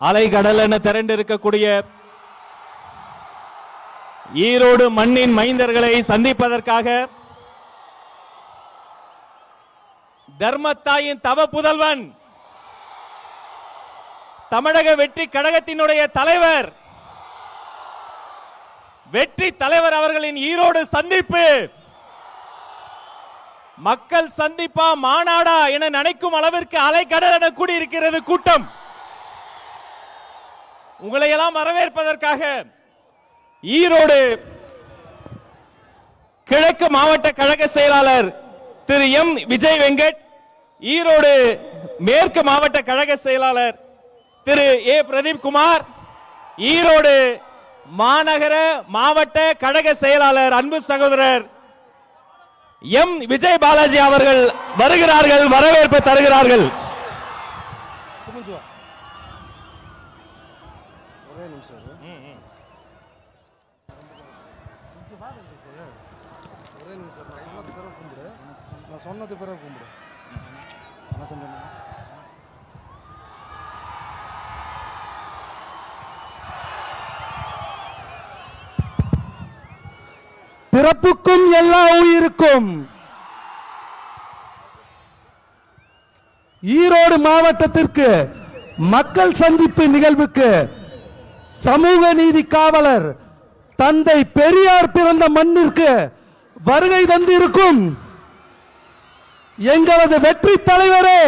அலைகடல் என திரண்டு இருக்கக்கூடிய ஈரோடு மண்ணின் மைந்தர்களை சந்திப்பதற்காக தர்மத்தாயின் தவ புதல்வன் தமிழக வெற்றி கழகத்தினுடைய தலைவர் வெற்றி தலைவர் அவர்களின் ஈரோடு சந்திப்பு மக்கள் சந்திப்பா மாநாடா என நினைக்கும் அளவிற்கு அலைகடல் என கூடியிருக்கிறது கூட்டம். உங்களை எல்லாம் வரவேற்பதற்காக ஈரோடு கிழக்கு மாவட்ட கழக செயலாளர் திரு எம் விஜய் வெங்கட், ஈரோடு மேற்கு மாவட்ட கழக செயலாளர் திரு ஏ பிரதீப் குமார், ஈரோடு மாநகர மாவட்ட கழக செயலாளர் அன்பு சகோதரர் எம் விஜய் பாலாஜி அவர்கள் வருகிறார்கள், வரவேற்பு தருகிறார்கள். சொன்னது பிறகு கும்பிடு. பிறப்புக்கும் எல்லா உயிருக்கும் ஈரோடு மாவட்டத்திற்கு மக்கள் சந்திப்பு நிகழ்வுக்கு சமூக நீதி காவலர் தந்தை பெரியார் பிறந்த மண்ணிற்கு வருகை தந்திருக்கும் எங்களது வெற்றி தலைவரே,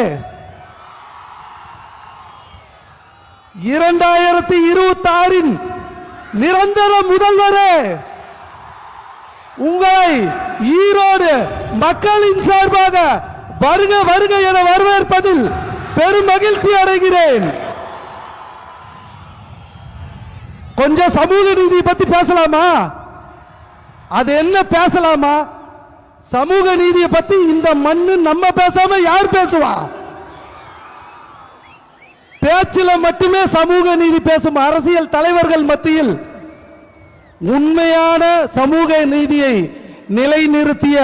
2026 நிரந்தர முதல்வரே, உங்களை ஈரோடு மக்களின் சார்பாக வருக வருக என வரவேற்பதில் பெரும் மகிழ்ச்சி அடைகிறேன். கொஞ்சம் சமூக நீதி பத்தி பேசலாமா? அது என்ன பேசலாமா? சமூக நீதியை பத்தி இந்த மண்ணு நம்ம பேசாம யார் பேசுவா? பேச்சில மட்டுமே சமூக நீதி பேசும் அரசியல் தலைவர்கள் மத்தியில் உண்மையான சமூக நீதியை நிலைநிறுத்திய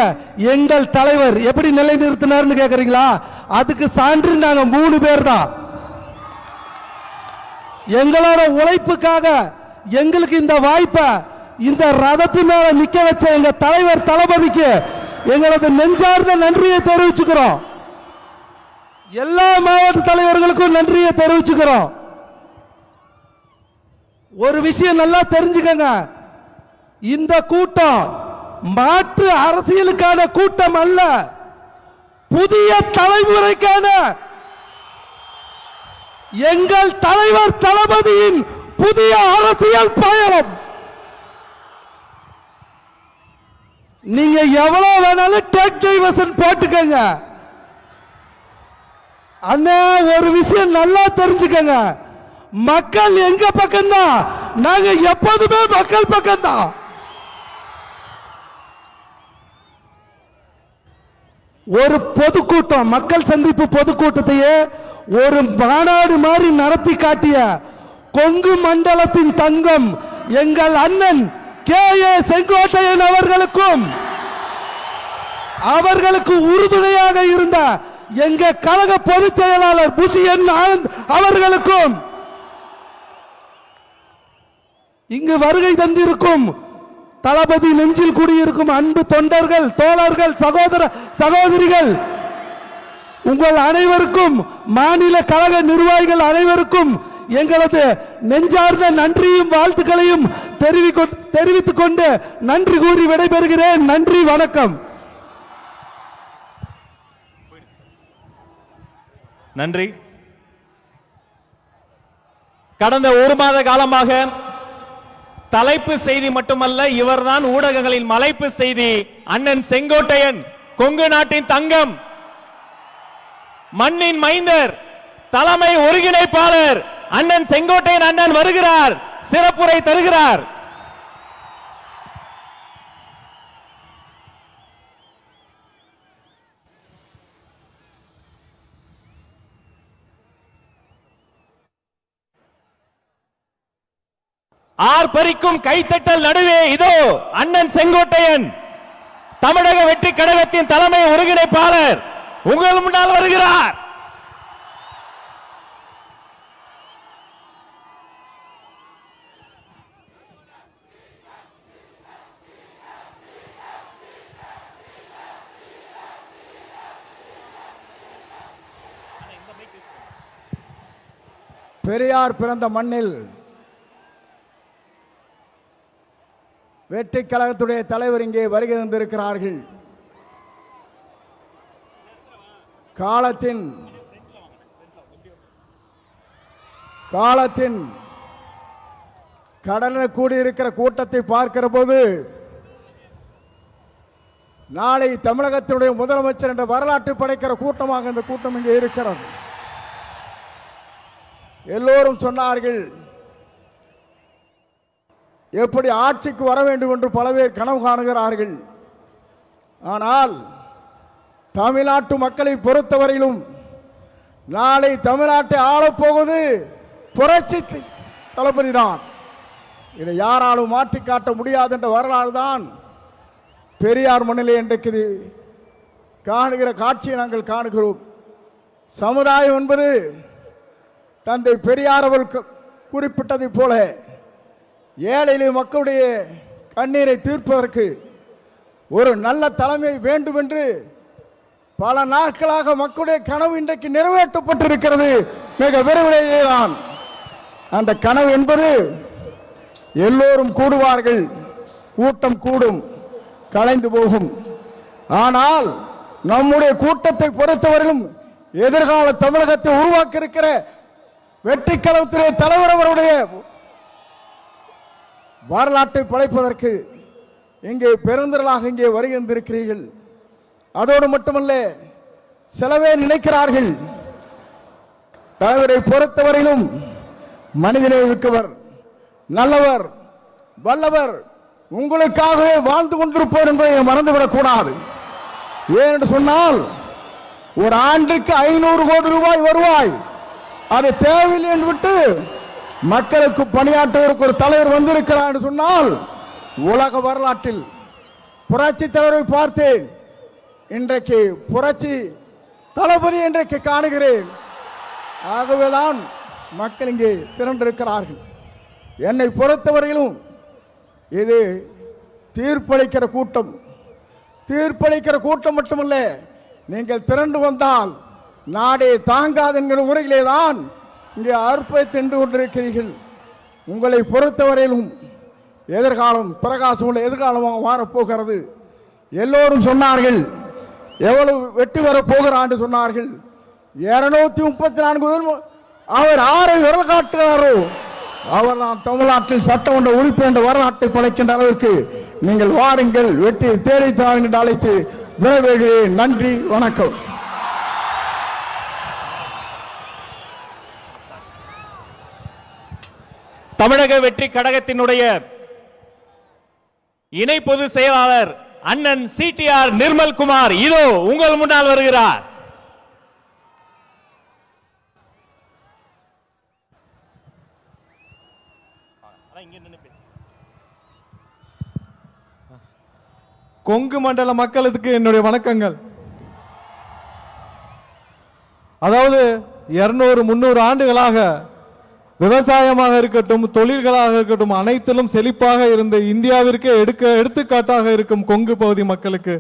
எங்கள் தலைவர் எப்படி நிலைநிறுத்தினார்னு கேக்குறீங்களா? அதுக்கு சான்று நாங்க 3 பேர் தான். எங்களோட உழைப்புக்காக எங்களுக்கு இந்த வாய்ப்பை இந்த ரதத்து மேல நிக்க வச்ச எங்க தலைவர் தளபதிக்கு எங்களது நெஞ்சார்ந்த நன்றியை தெரிவிச்சுக்கிறோம். எல்லா மாவட்ட தலைவர்களுக்கும் நன்றியை தெரிவிச்சுக்கிறோம். ஒரு விஷயம் நல்லா தெரிஞ்சுக்கங்க, இந்த கூட்டம் மாற்று அரசியலுக்கான கூட்டம் அல்ல, புதிய தலைமுறைக்கான எங்கள் தலைவர் தளபதியின் புதிய அரசியல் பயணம். நீங்க எவ்வளவு வேணாலும் டேக் டைவர்ஷன் போட்டுக்கங்க. அண்ணா ஒரு விஷயம் நல்லா தெரிஞ்சுக்கங்க, மக்கள் எங்க பக்கம் தான், நாங்க எப்போதுமே மக்கள் பக்கம் தான். ஒரு பொதுக்கூட்டம், மக்கள் சந்திப்பு பொதுக்கூட்டத்தையே ஒரு மாநாடு மாதிரி நடத்தி காட்டிய கொங்கு மண்டலத்தின் தங்கம் எங்கள் அண்ணன் கே.ஏ. செங்கோட்டையன் அவர்களுக்கும் அவர்களுக்கு உறுதுணையாக இருந்த எங்க கழக பொதுச் செயலாளர் புஷியன் ஆனந்த் அவர்களுக்கும் இங்கு வருகை தந்திருக்கும் தளபதி நெஞ்சில் குடியிருக்கும் அன்பு தொண்டர்கள், தோழர்கள், சகோதர சகோதரிகள் உங்கள் அனைவருக்கும், மாநில கழக நிர்வாகிகள் அனைவருக்கும் எங்களது நெஞ்சார்ந்த நன்றியும் வாழ்த்துக்களையும் தெரிவித்துக் கொண்டு நன்றி கூறி விடைபெறுகிறேன். நன்றி, வணக்கம். நன்றி. கடந்த 1 மாத காலமாக தலைப்பு செய்தி மட்டுமல்ல, இவர்தான் ஊடகங்களின் மலைப்பு செய்தி. அண்ணன் செங்கோட்டையன், கொங்கு நாட்டின் தங்கம், மண்ணின் மைந்தர், தலைமை ஒருங்கிணைப்பாளர் அண்ணன் செங்கோட்டையன் அண்ணன் வருகிறார், சிறப்புரை தருகிறார். ஆர்ப்பரிக்கும் கைத்தட்டல் நடுவே இதோ அண்ணன் செங்கோட்டையன், தமிழக வெற்றி கழகத்தின் தலைமை ஒருங்கிணைப்பாளர் உங்கள் முன்னால் வருகிறார். பெரியார் பிறந்த மண்ணில் வெற்றி கழகத்துடைய தலைவர் இங்கே வருகை தந்திருக்கிறார்கள். காலத்தின் கடலில் கூடியிருக்கிற கூட்டத்தை பார்க்கிற போது நாளை தமிழகத்தினுடைய முதலமைச்சர் என்ற வரலாற்று படைக்கிற கூட்டமாக இந்த கூட்டம் இங்கே இருக்கிறது. எல்லோரும் சொன்னார்கள், எப்படி ஆட்சிக்கு வர வேண்டும் என்று பல பேர் கனவு காணுகிறார்கள். ஆனால் தமிழ்நாட்டு மக்களை பொறுத்தவரையிலும் நாளை தமிழ்நாட்டை ஆளப்போவது புரட்சி தளபதி தான். இதை யாராலும் மாற்றி காட்ட முடியாது என்ற வரலாறு தான் பெரியார் மண்ணிலே இன்றைக்கு காணுகிற காட்சியை நாங்கள் காணுகிறோம். சமுதாயம் என்பது தந்தை பெரியார் அவர்கள் குறிப்பிட்டதை போல ஏழை மக்களுடைய கண்ணீரை தீர்ப்பதற்கு ஒரு நல்ல தலைமை வேண்டும் என்று பல நாட்களாக மக்களுடைய கனவு இன்றைக்கு நிறைவேற்றப்பட்டிருக்கிறது. மிக விரைவிலேயே தான் அந்த கனவு என்பது எல்லோரும் கூடுவார்கள், கூட்டம் கூடும், கலைந்து போகும். ஆனால் நம்முடைய கூட்டத்தை பொறுத்தவரையிலும் எதிர்கால தமிழகத்தை உருவாக்க இருக்கிற வெற்றி கழகத்துடைய தலைவர் அவருடைய வரலாற்றை படைப்பதற்கு இங்கே பெருந்திரளாக இங்கே வருகின்றிருக்கிறீர்கள். அதோடு மட்டுமல்ல, சிலவே நினைக்கிறார்கள் தலைவரை பொறுத்தவரையிலும் மனிதனை மிக்கவர், நல்லவர், வல்லவர், உங்களுக்காகவே வாழ்ந்து கொண்டிருப்பவர் என்பதை மறந்துவிடக் கூடாது. ஏனென்று சொன்னால் ஒரு ஆண்டுக்கு 500 கோடி ரூபாய் வருவாய் அது தேவையில்லை என்று விட்டு மக்களுக்கு பணியாற்றுவதற்கு ஒரு தலைவர் வந்திருக்கிறார் என்று சொன்னால் உலக வரலாற்றில் புரட்சி தலைவரை பார்த்தேன், இன்றைக்கு புரட்சி தளபதி இன்றைக்கு காணுகிறேன். ஆகவேதான் மக்கள் இங்கே திரண்டிருக்கிறார்கள். என்னை பொறுத்தவரையிலும் இது தீர்ப்பளிக்கிற கூட்டம். தீர்ப்பளிக்கிற கூட்டம் மட்டுமல்ல, நீங்கள் திரண்டு வந்தால் நாடே தாங்காது என்கிற முறையிலே தான் இங்கே அர்ப்பணித்து நின்று கொண்டிருக்கிறீர்கள். உங்களை பொறுத்தவரையிலும் எதிர்காலம் பிரகாசம் எதிர்காலமாக மாறப்போகிறது. எல்லோரும் சொன்னார்கள், எவ்வளவு வெற்றி வரப் போகிறான் என்று சொன்னார்கள். 234 அவர் ஆரை விரல் காட்டுகிறாரோ அவர் தான் தமிழ்நாட்டில் சட்டமன்ற உறுப்பினர் என்ற வரலாற்றை படைக்கின்ற அளவிற்கு நீங்கள் வாருங்கள், வெற்றி தேடித்தார் என்று அழைத்து விடைபெறுகிறேன். நன்றி, வணக்கம். தமிழக வெற்றி கழகத்தினுடைய இணை பொதுச் செயலாளர் அண்ணன் சிடிஆர் நிர்மல்குமார் இதோ உங்கள் முன்னால் வருகிறார். கொங்கு மண்டல மக்களுக்கு என்னுடைய வணக்கங்கள். அதாவது 200-300 ஆண்டுகளாக விவசாயமாக இருக்கட்டும், தொழில்களாக இருக்கட்டும், அனைத்திலும் செழிப்பாக இருந்த இந்தியாவிற்கு எடுத்துக்காட்டாக இருக்கும் கொங்கு பகுதி மக்களுக்கு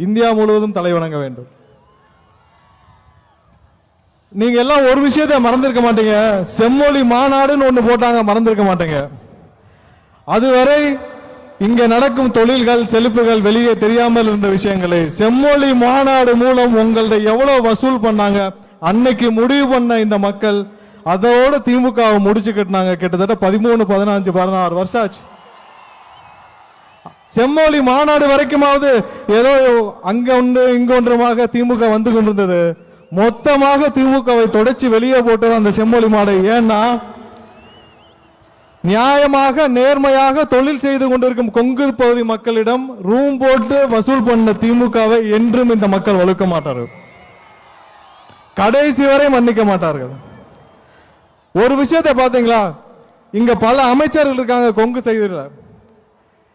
இந்தியா முழுவதும் தலை வணங்க வேண்டும். நீங்க எல்லாம் ஒரு விஷயத்தை மறந்திருக்க மாட்டீங்க, செம்மொழி மாநாடுன்னு ஒண்ணு போட்டாங்க, மறந்திருக்க மாட்டீங்க. அதுவரை இங்க நடக்கும் தொழில்கள் செழிப்புகள் வெளியே தெரியாமல் இருந்த விஷயங்களை செம்மொழி மாநாடு மூலம் உங்கள்ட்ட எவ்வளவு வசூல் பண்ணாங்க, அன்னைக்கு முடிவு பண்ண இந்த மக்கள் அதோட திமுகவை முடிச்சு கட்டினாங்க. கிட்டத்தட்ட 13, 15, 16 வருஷம் ஆச்சு. செம்மொழி மாநாடு வரைக்குமாவது ஏதோ அங்க ஒன்று இங்க ஒன்றுமாக திமுக வந்து கொண்டிருந்தது. மொத்தமாக திமுகவை தொடச்சி வெளியே போட்டது அந்த செம்மொழி மாநாடு. ஏன்னா நியாயமாக நேர்மையாக தொழில் செய்து கொண்டிருக்கும் கொங்கு பகுதி மக்களிடம் ரூம் போட்டு வசூல் பண்ண திமுகவை என்றும் இந்த மக்கள் வலுக்க மாட்டார்கள், கடைசி வரை மன்னிக்க மாட்டார்கள். ஒரு விஷயத்தை பாத்தீங்களா, இங்க பல அமைச்சர்கள் இருக்காங்க கொங்கு செய்தில.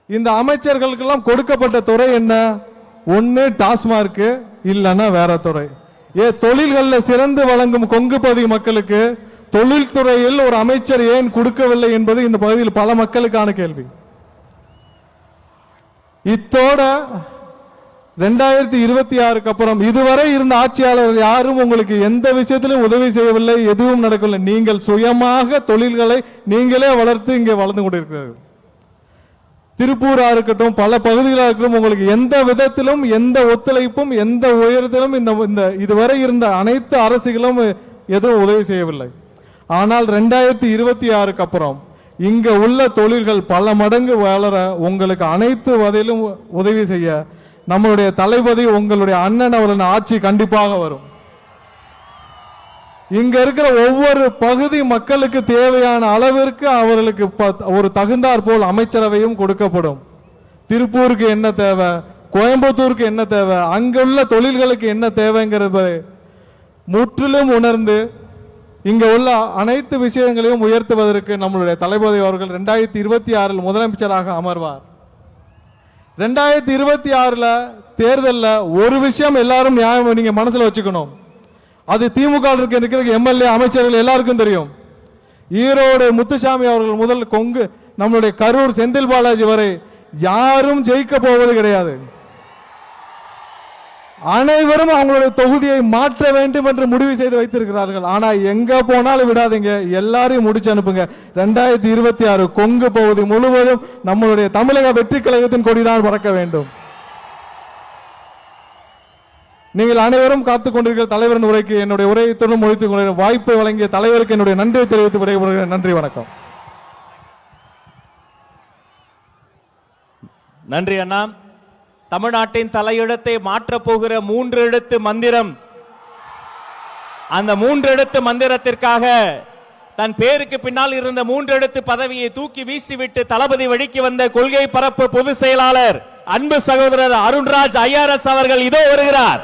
இந்த அமைச்சர்களுக்கெல்லாம் கொடுக்கப்பட்ட துறை என்ன? ஒன்னு டாஸ்மார்க், இல்லைன்னா வேற துறை. தொழில்களில் சிறந்து வழங்கும் கொங்கு பகுதி மக்களுக்கு தொழில்துறையில் ஒரு அமைச்சர் ஏன் கொடுக்கவில்லை என்பது இந்த பகுதியில் பல மக்களுக்கான கேள்வி. இத்தோட 2026 அப்புறம் இதுவரை இருந்த ஆட்சியாளர்கள் யாரும் உங்களுக்கு எந்த விஷயத்திலும் உதவி செய்யவில்லை, எதுவும் நடக்கவில்லை. நீங்கள் சுயமாக தொழில்களை நீங்களே வளர்த்து இங்கே வளர்ந்து கொண்டிருக்கிறீர்கள். திருப்பூரா இருக்கட்டும், பல பகுதிகளாக இருக்கட்டும், உங்களுக்கு எந்த விதத்திலும் எந்த ஒத்துழைப்பும் எந்த உயரத்திலும் இந்த இதுவரை இருந்த அனைத்து அரசுகளும் எதுவும் உதவி செய்யவில்லை. ஆனால் 2026 அப்புறம் இங்க உள்ள தொழில்கள் பல மடங்கு வளர உங்களுக்கு அனைத்து வகையிலும் உதவி செய்ய நம்மளுடைய தளபதி உங்களுடைய அண்ணன் அவரின் ஆட்சி கண்டிப்பாக வரும். இங்க இருக்கிற ஒவ்வொரு பகுதி மக்களுக்கு தேவையான அளவிற்கு அவர்களுக்கு ஒரு தகுந்தாற் போல் அமைச்சரவையும் கொடுக்கப்படும். திருப்பூருக்கு என்ன தேவை, கோயம்புத்தூருக்கு என்ன தேவை, அங்குள்ள தொழில்களுக்கு என்ன தேவைங்கிறத முற்றிலும் உணர்ந்து இங்க உள்ள அனைத்து விஷயங்களையும் உயர்த்துவதற்கு நம்மளுடைய தளபதி அவர்கள் 2026 முதலமைச்சராக அமர்வார். 2026 தேர்தலில் ஒரு விஷயம் எல்லாரும் நியாயம் நீங்க மனசுல வச்சுக்கணும். அது திமுக இருக்கிற எம்எல்ஏ அமைச்சர்கள் எல்லாருக்கும் தெரியும். ஈரோடு முத்துசாமி அவர்கள் முதல் கொங்கு நம்மளுடைய கரூர் செந்தில் பாலாஜி வரை யாரும் ஜெயிக்க போவது கிடையாது. அனைவரும் அவங்களுடைய தொகுதியை மாற்ற வேண்டும் என்று முடிவு செய்து வைத்திருக்கிறார்கள். ஆனா எங்க போனாலும் விடாதீங்க, எல்லாரையும் முடிச்சு அனுப்புங்க. 2026 கொங்கு பகுதி முழுவதும் நம்மளுடைய தமிழக வெற்றி கழகத்தின் கொடிதான் பறக்க வேண்டும். நீங்கள் அனைவரும் காத்துக் கொண்டிருக்கிற தலைவரின் உரைக்கு என்னுடைய உரையை தொடர்ந்து முடித்துக் கொள்ள வாய்ப்பை வழங்கிய தலைவருக்கு என்னுடைய நன்றியை தெரிவித்து விடைபெறுகிறேன். நன்றி, வணக்கம். நன்றி அண்ணா. தமிழ்நாட்டின் தலையிடத்தை மாற்றப் போகிற 3 எழுத்து மந்திரம், அந்த 3 எழுத்து மந்திரத்திற்காக தன் பேருக்கு பின்னால் இருந்த 3 எழுத்து பதவியை தூக்கி வீசிவிட்டு தளபதி வழிக்கு வந்த கொள்கை பரப்பு பொதுச் செயலாளர் அன்பு சகோதரர் அருண்ராஜ் ஐஆர்எஸ் அவர்கள் இதோ வருகிறார்.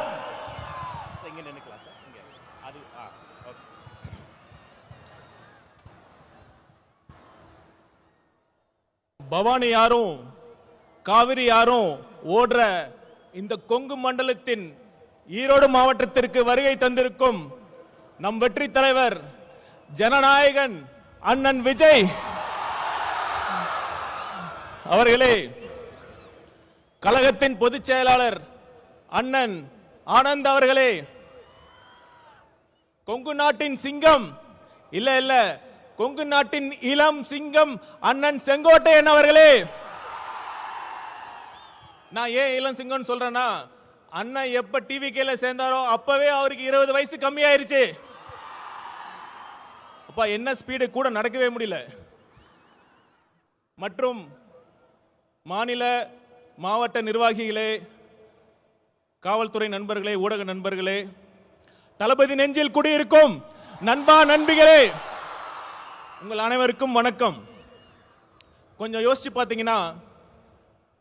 பவானி யாரும் காவிரி யாரும் ஓடுற இந்த கொங்கு மண்டலத்தின் ஈரோடு மாவட்டத்திற்கு வருகை தந்திருக்கும் நம் வெற்றி தலைவர் ஜனநாயகன் அண்ணன் விஜய் அவர்களே, கழகத்தின் பொதுச் செயலாளர் அண்ணன் ஆனந்த் அவர்களே, கொங்கு நாட்டின் சிங்கம் இல்ல கொங்கு நாட்டின் இளம் சிங்கம் அண்ணன் செங்கோட்டையன் அவர்களே. நான் ஏன் இளம் சிங்கம் சொல்றேன்னா, அண்ணன் எப்ப டிவிகேல சேர்ந்தாரோ அப்பவே அவருக்கு 20 வயசு கம்மியாயிருச்சு. அப்பா என்ன ஸ்பீடு கூட நடக்கவே முடியல. மற்றும் மாநில மாவட்ட நிர்வாகிகளே, காவல்துறை நண்பர்களே, ஊடக நண்பர்களே, தளபதி நெஞ்சில் குடியிருக்கும் நண்பா நண்பிகளே, உங்கள் அனைவருக்கும் வணக்கம். கொஞ்சம் யோசிச்சு பார்த்தீங்கன்னா,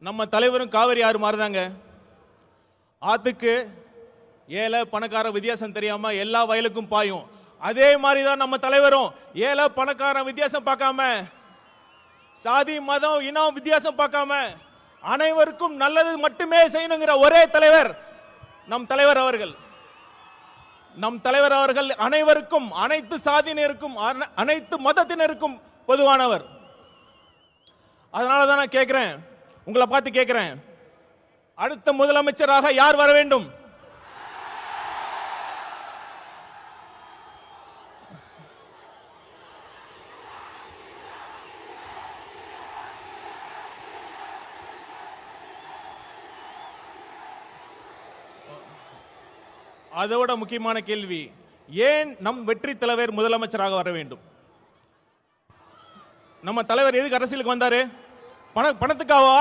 நம்ம தலைவரும் காவிரி ஆறு மாறுதாங்க. ஆத்துக்கு ஏழை பணக்கார வித்தியாசம் தெரியாம எல்லா வயலுக்கும் பாயும். அதே மாதிரி தான் நம்ம தலைவரும் ஏழை பணக்கார வித்தியாசம் பார்க்காம, சாதி மதம் இனம் வித்தியாசம் பார்க்காம அனைவருக்கும் நல்லது மட்டுமே செய்யணுங்கிற ஒரே தலைவர் நம் தலைவர் அவர்கள். நம் தலைவர் அவர்கள் அனைவருக்கும், அனைத்து சாதியினருக்கும், அனைத்து மதத்தினருக்கும் பொதுவானவர். அதனால தான் நான் கேட்கிறேன், உங்களை பார்த்து கேட்கிறேன், அடுத்த முதலமைச்சராக யார் வர வேண்டும்? அதோட முக்கியமான கேள்வி, ஏன் நம் வெற்றி தலைவர் முதலமைச்சராக வர வேண்டும்? நம்ம தலைவர் எதுக்கு அரசியலுக்கு வந்தாரு? பணத்துக்காகவா,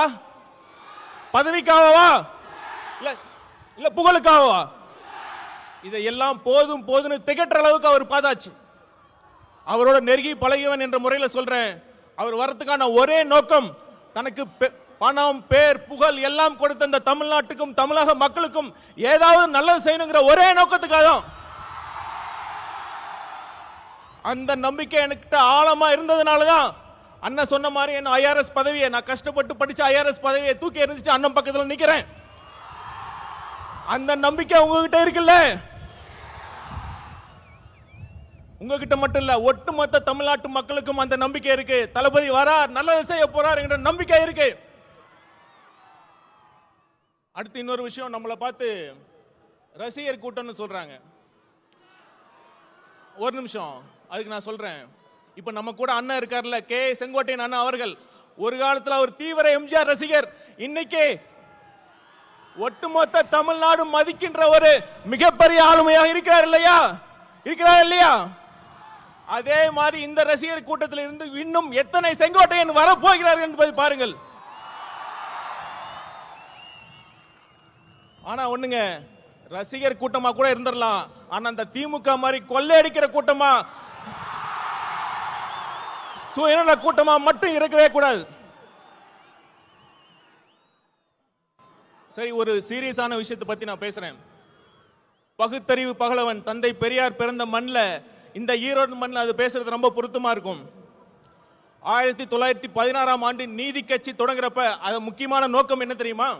பதவிக்காகவா, இல்ல புகழுக்காகவா? இதையெல்லாம் போதும் போதுன்னு திகற்ற அளவுக்கு அவர் பார்த்தாச்சு. அவரோட நெருங்கி பழகியவன் என்ற முறையில் சொல்றேன், அவர் வரத்துக்கான ஒரே நோக்கம், தனக்கு பணம், பேர், புகழ் எல்லாம் கொடுத்த இந்த தமிழ்நாட்டுக்கும் தமிழக மக்களுக்கும் ஏதாவது நல்லது செய்யணுங்கிற ஒரே நோக்கத்துக்காக தான். அந்த நம்பிக்கை என்கிட்ட ஆழமா இருந்ததுனாலதான் அண்ணன் சொன்ன மாதிரி என் ஐஆர்எஸ் பதவியை, நான் கஷ்டப்பட்டு படிச்ச ஐஆர்எஸ் பதவியை தூக்கி எறிஞ்சிட்டு அண்ணன் பக்கத்தில் நிக்கிறேன். அந்த நம்பிக்கை உங்ககிட்ட இருக்குல்ல? உங்ககிட்ட மட்டும் இல்ல, ஒட்டுமொத்த தமிழ்நாட்டு மக்களுக்கும் அந்த நம்பிக்கை இருக்கு. தளபதி வரார், நல்லது செய்ய போறார் என்ற நம்பிக்கை இருக்கு. அடுத்து இன்னொரு விஷயம், நம்மளை பார்த்து ரசிகர் கூட்டம்னு சொல்றாங்க. ஒரு நிமிஷம், அதுக்கு நான் சொல்றேன். இப்ப நம்ம கூட அண்ணன் இருக்கார்ல, கே செங்கோட்டையன் அண்ணன் அவர்கள், ஒரு காலத்துல ஒரு தீவிர எம்ஜிஆர் ரசிகர், இன்னைக்கு ஒட்டுமொத்த தமிழ்நாடு மதிக்கின்ற ஒரு மிகப்பெரிய ஆளுமையாக இருக்கிறார் இல்லையா? இருக்கிறார் இல்லையா? அதே மாதிரி இந்த ரசிகர் கூட்டத்தில் இருந்து இன்னும் எத்தனை செங்கோட்டையன் வரப்போகிறார் என்பதை பாருங்கள். ஆனா ஒண்ணுங்க, ரசிகர் கூட்டமா கூட இருந்துடலாம், ஆனா அந்த திமுக மாதிரி கொள்ளையடிக்கிற கூட்டமா, சுயநல கூட்டமா மட்டும் இருக்கவே கூடாது. சரி, ஒரு சீரியஸான விஷயத்தை பத்தி நான் பேசுறேன். பகுத்தறிவு பகலவன் தந்தை பெரியார் பிறந்த மண்ணில், இந்த ஈரோடு மண்ணில் அது பேசுறது ரொம்ப பொருத்தமா இருக்கும். 1916ஆம் ஆண்டு நீதி கட்சி தொடங்குறப்ப அது முக்கியமான நோக்கம் என்ன தெரியுமா?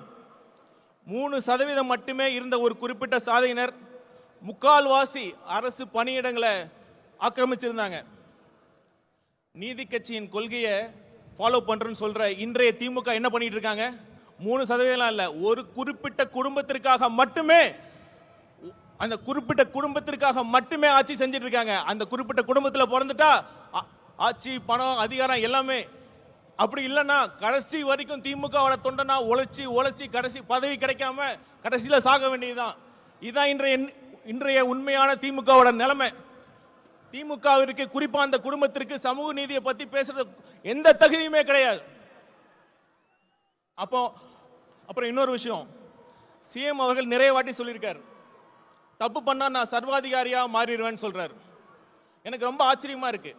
3% மட்டுமே இருந்த ஒரு குறிப்பிட்ட சாதியினர் முக்கால்வாசி அரசு பணியிடங்களை ஆக்கிரமிச்சிருந்தாங்க. நீதி கட்சியின் கொள்கையை ஃபாலோ பண்றேன்னு சொல்ற இன்றைய திமுக என்ன பண்ணிட்டு இருக்காங்க? 3% இல்ல, ஒரு குறிப்பிட்ட குடும்பத்திற்காக மட்டுமே, அந்த குறிப்பிட்ட குடும்பத்திற்காக மட்டுமே ஆட்சி செஞ்சிட்டு இருக்காங்க. அந்த குறிப்பிட்ட குடும்பத்தில் பிறந்துட்டா ஆட்சி, பணம், அதிகாரம் எல்லாமே. அப்படி இல்லைன்னா கடைசி வரைக்கும் திமுகவோட தொண்டனா உழைச்சி உழைச்சி கடைசி பதவி கிடைக்காம கடைசியில் சாக வேண்டியதுதான். இதுதான் இன்றைய உண்மையான திமுகவோட நிலைமை. திமுகவிற்கு, குறிப்பா அந்த குடும்பத்திற்கு சமூக நீதியை பத்தி பேசுறது எந்த தகுதியுமே கிடையாது. அப்புறம் இன்னொரு விஷயம், சிஎம் அவர்கள் நிறைய வாட்டி சொல்லியிருக்காரு, தப்பு பண்ணா நான் சர்வாதிகாரியா மாறிடுவேன்னு சொல்றாரு. எனக்கு ரொம்ப ஆச்சரியமா இருக்கு.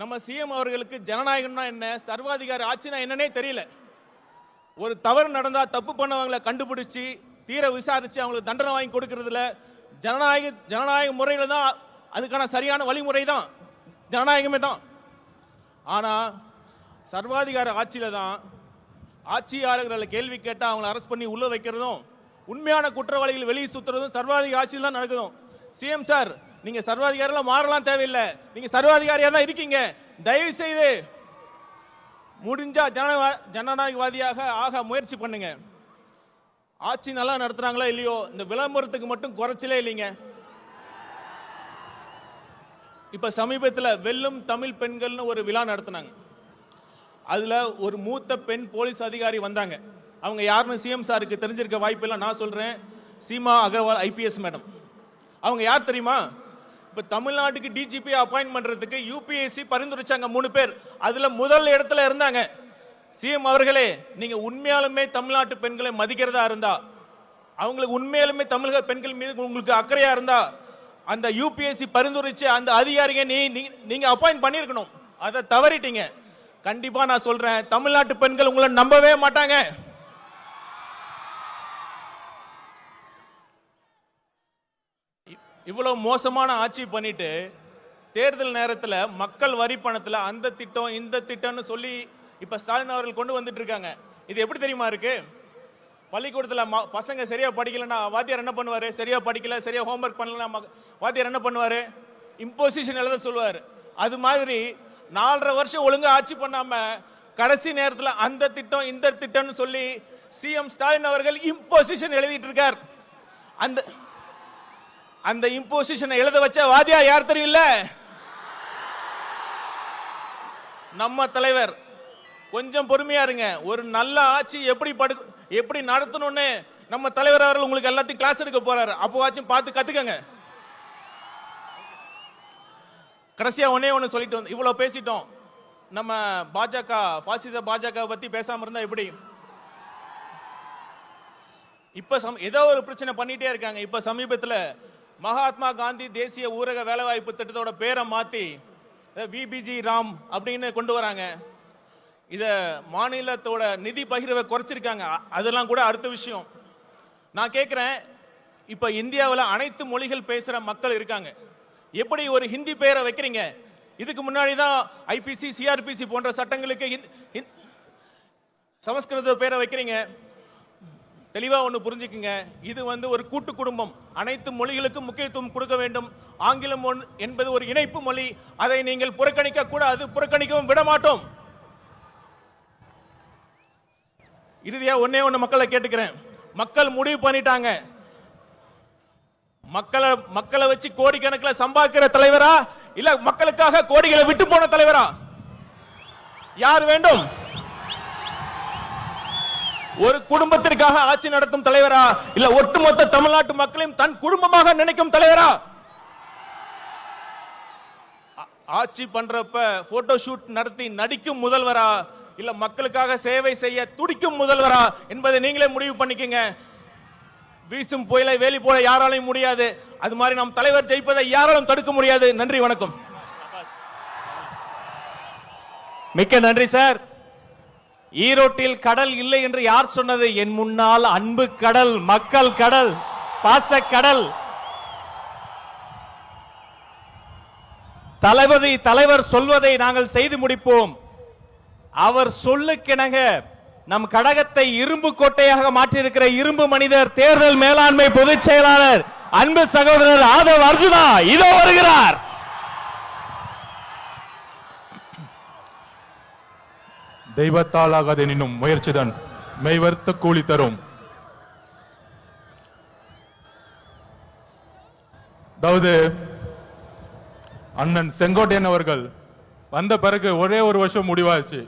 நம்ம சிஎம் அவர்களுக்கு ஜனநாயகம்னா என்ன, சர்வாதிகாரி ஆட்சினா என்னன்னே தெரியல. ஒரு தவறு நடந்தா தப்பு பண்ணவங்களை கண்டுபிடிச்சு தீர விசாரிச்சு அவங்களுக்கு தண்டனை வாங்கி கொடுக்கறதுல ஜனநாயக முறையில தான், அதுக்கான சரியான வழிமுறை தான் ஜனநாயகமே தான். ஆனா சர்வாதிகார ஆட்சியில தான் ஆட்சியாளர்களை கேள்வி கேட்டா அவங்களை அரெஸ்ட் பண்ணி உள்ள வைக்கிறதும், உண்மையான குற்றவாளிகள் வெளியே சுத்துறதும் சர்வாதிகார ஆட்சியில் தான் நடக்குதும். சிஎம் சார், நீங்க சர்வாதிகாரிலாம் மாறலாம் தேவையில்லை, நீங்க சர்வாதிகாரியா தான் இருக்கீங்க. தயவு செய்து முடிஞ்சா ஜனநாயகவாதியாக ஆக முயற்சி பண்ணுங்க. ஆட்சி நல்லா நடத்துறாங்களோ இல்லையோ, இந்த விளம்பரத்துக்கு மட்டும் குறைச்சலே இல்லைங்க. இப்ப சமீபத்தில் வெல்லும் தமிழ் பெண்கள்னு ஒரு விழா நடத்தினாங்க. அதுல ஒரு மூத்த பெண் போலீஸ் அதிகாரி வந்தாங்க. அவங்க யாருன்னு சிஎம் சாருக்கு தெரிஞ்சிருக்க வாய்ப்பு இல்லை, நான் சொல்றேன். Seema Agarwal IPS madam. அவங்க யார் தெரியுமா? இப்ப தமிழ்நாட்டுக்கு டிஜிபி அப்பாயின்ட் பண்றதுக்கு யூபிஎஸ்சி பரிந்துரைச்சாங்க 3 பேர். அதுல முதல் இடத்துல இருந்தாங்க. சிஎம் அவர்களே, நீங்க உண்மையாலுமே தமிழ்நாட்டு பெண்களை மதிக்கிறதா இருந்தா, அவங்களுக்கு உண்மையாலுமே தமிழக பெண்கள் மீது உங்களுக்கு அக்கறையா இருந்தா, அந்த யூபிஎஸ்சி பரிந்துரைச்சு அந்த அதிகாரியை நீங்க அப்பாயின்ட் பண்ணிருக்கணும். அதை தவறிட்டீங்க. கண்டிப்பா நான் சொல்றேன், தமிழ்நாட்டு பெண்கள் உங்களை நம்பவே மாட்டாங்க. இவ்வளவு மோசமான ஆட்சி பண்ணிட்டு தேர்தல் நேரத்தில் மக்கள் வரி பணத்தில் அந்த திட்டம் இந்த திட்டம்னு சொல்லி இப்ப ஸ்டாலின் அவர்கள் கொண்டு வந்துட்டு இருக்காங்க. இது எப்படி தெரியுமா இருக்கு? பள்ளிக்கூடத்தில் பசங்க சரியா படிக்கலன்னா வாத்தியார் என்ன பண்ணுவாரு? சரியா படிக்கல, சரியா ஹோம்ஒர்க் பண்ணலன்னா வாத்தியார் என்ன பண்ணுவாரு? இம்போசிஷன் எழுத சொல்லுவாரு. அது மாதிரி 4.5 வருஷம் ஒழுங்கா ஆட்சி பண்ணாம கடைசி நேரத்தில் அந்த திட்டம் இந்த திட்டம்னு சொல்லி சிஎம் ஸ்டாலின் அவர்கள் இம்போசிஷன் எழுதிட்டு இருக்கார். அந்த இம்போசிஷனை எழுத வச்ச வாதியா யார் தெரியல? நம்ம தலைவர். கொஞ்சம் பொறுமையா இருங்க. ஒரு நல்ல ஆட்சி எப்படி நடத்தணும்னு நம்ம தலைவர் அவர்கள் உங்களுக்கு எல்லாத்தையும் கிளாஸ் எடுக்க போறாரு. அப்போவாச்சும் பார்த்து கத்துக்கங்க. கடைசியா ஒண்ணு சொல்லிட்டு இவ்வளவு பேசிட்டோம். நம்ம பாஜக, பாசிச பாஜக பத்தி பேசாம இருந்தா எப்படி? இப்ப ஏதோ ஒரு பிரச்சனை பண்ணிட்டே இருக்காங்க. இப்ப சமீபத்தில் மகாத்மா காந்தி தேசிய ஊரக வேலைவாய்ப்பு திட்டத்தோட பேரை மாத்தி விபிஜி ராம் அப்படின்னு கொண்டு வராங்க. இத மாநிலத்தோட நிதி பகிர்வை குறைச்சிருக்காங்க. அதெல்லாம் கூட அடுத்த விஷயம். நான் கேட்கிறேன், இப்ப இந்தியாவில் அனைத்து மொழிகள் பேசுற மக்கள் இருக்காங்க. எப்படி ஒரு ஹிந்தி பெயரை வைக்கிறீங்க? இதுக்கு முன்னாடி தான் ஐபிசி, சிஆர்பிசி போன்ற சட்டங்களுக்கு சமஸ்கிருத பெயரை வைக்கிறீங்க. தெளிவா ஒன்று புரிஞ்சுக்குங்க, இது ஒரு கூட்டு குடும்பம். அனைத்து மொழிகளுக்கும் முக்கியத்துவம் கொடுக்க வேண்டும். ஆங்கிலம் என்பது ஒரு இணைப்பு மொழி. அதை நீங்கள் புறக்கணிக்க கூடாது, புறக்கணிக்கவும் விட மாட்டோம். இறுதியா ஒண்ணே மக்களை கேட்டுக்கிறேன். மக்கள் முடிவு பண்ணிட்டாங்க. மக்களை வச்சு கோடிக்கணக்கில் சம்பாதிக்கிற தலைவரா இல்ல மக்களுக்காக கோடிகளை விட்டு போன தலைவரா யார் வேண்டும்? ஒரு குடும்பத்திற்காக ஆட்சி நடத்தும் தலைவரா இல்ல ஒட்டுமொத்த தமிழ்நாட்டு மக்களையும் தன் குடும்பமாக நினைக்கும் தலைவரா? ஆட்சி பண்றப்ப போட்டோ ஷூட் நடத்தி நடிக்கும் முதல்வரா இல்ல மக்களுக்காக சேவை செய்ய துடிக்கும் முதல்வரா என்பதை நீங்களே முடிவு பண்ணிக்கங்க. வீசும் புயலை வேலி போல யாராலையும் முடியாது. அது மாதிரி நம் தலைவர் ஜெயிப்பதை யாராலும் தடுக்க முடியாது. நன்றி, வணக்கம். மிக்க நன்றி சார். ஈரோட்டில் கடல் இல்லை என்று யார் சொன்னது? என் முன்னால் அன்பு கடல், மக்கள் கடல், பாச கடல். தலைவர் சொல்வதை நாங்கள் செய்து முடிப்போம். அவர் சொல்லுக்கிணங்க நம் கடகத்தை இரும்பு கோட்டையாக மாற்றியிருக்கிற இரும்பு மனிதர், தேர்தல் மேலாண்மை பொதுச் செயலாளர் அன்பு சகோதரர் ஆதவ் அர்ஜுனா இதோ வருகிறார். தெய்வத்தால் ஆகாதெனினும் முயற்சிதான் மெய்வர்த்த கூலி தரும். அதாவது அண்ணன் செங்கோட்டையன் அவர்கள் வந்த பிறகு ஒரே ஒரு வருஷம் முடிவாச்சு.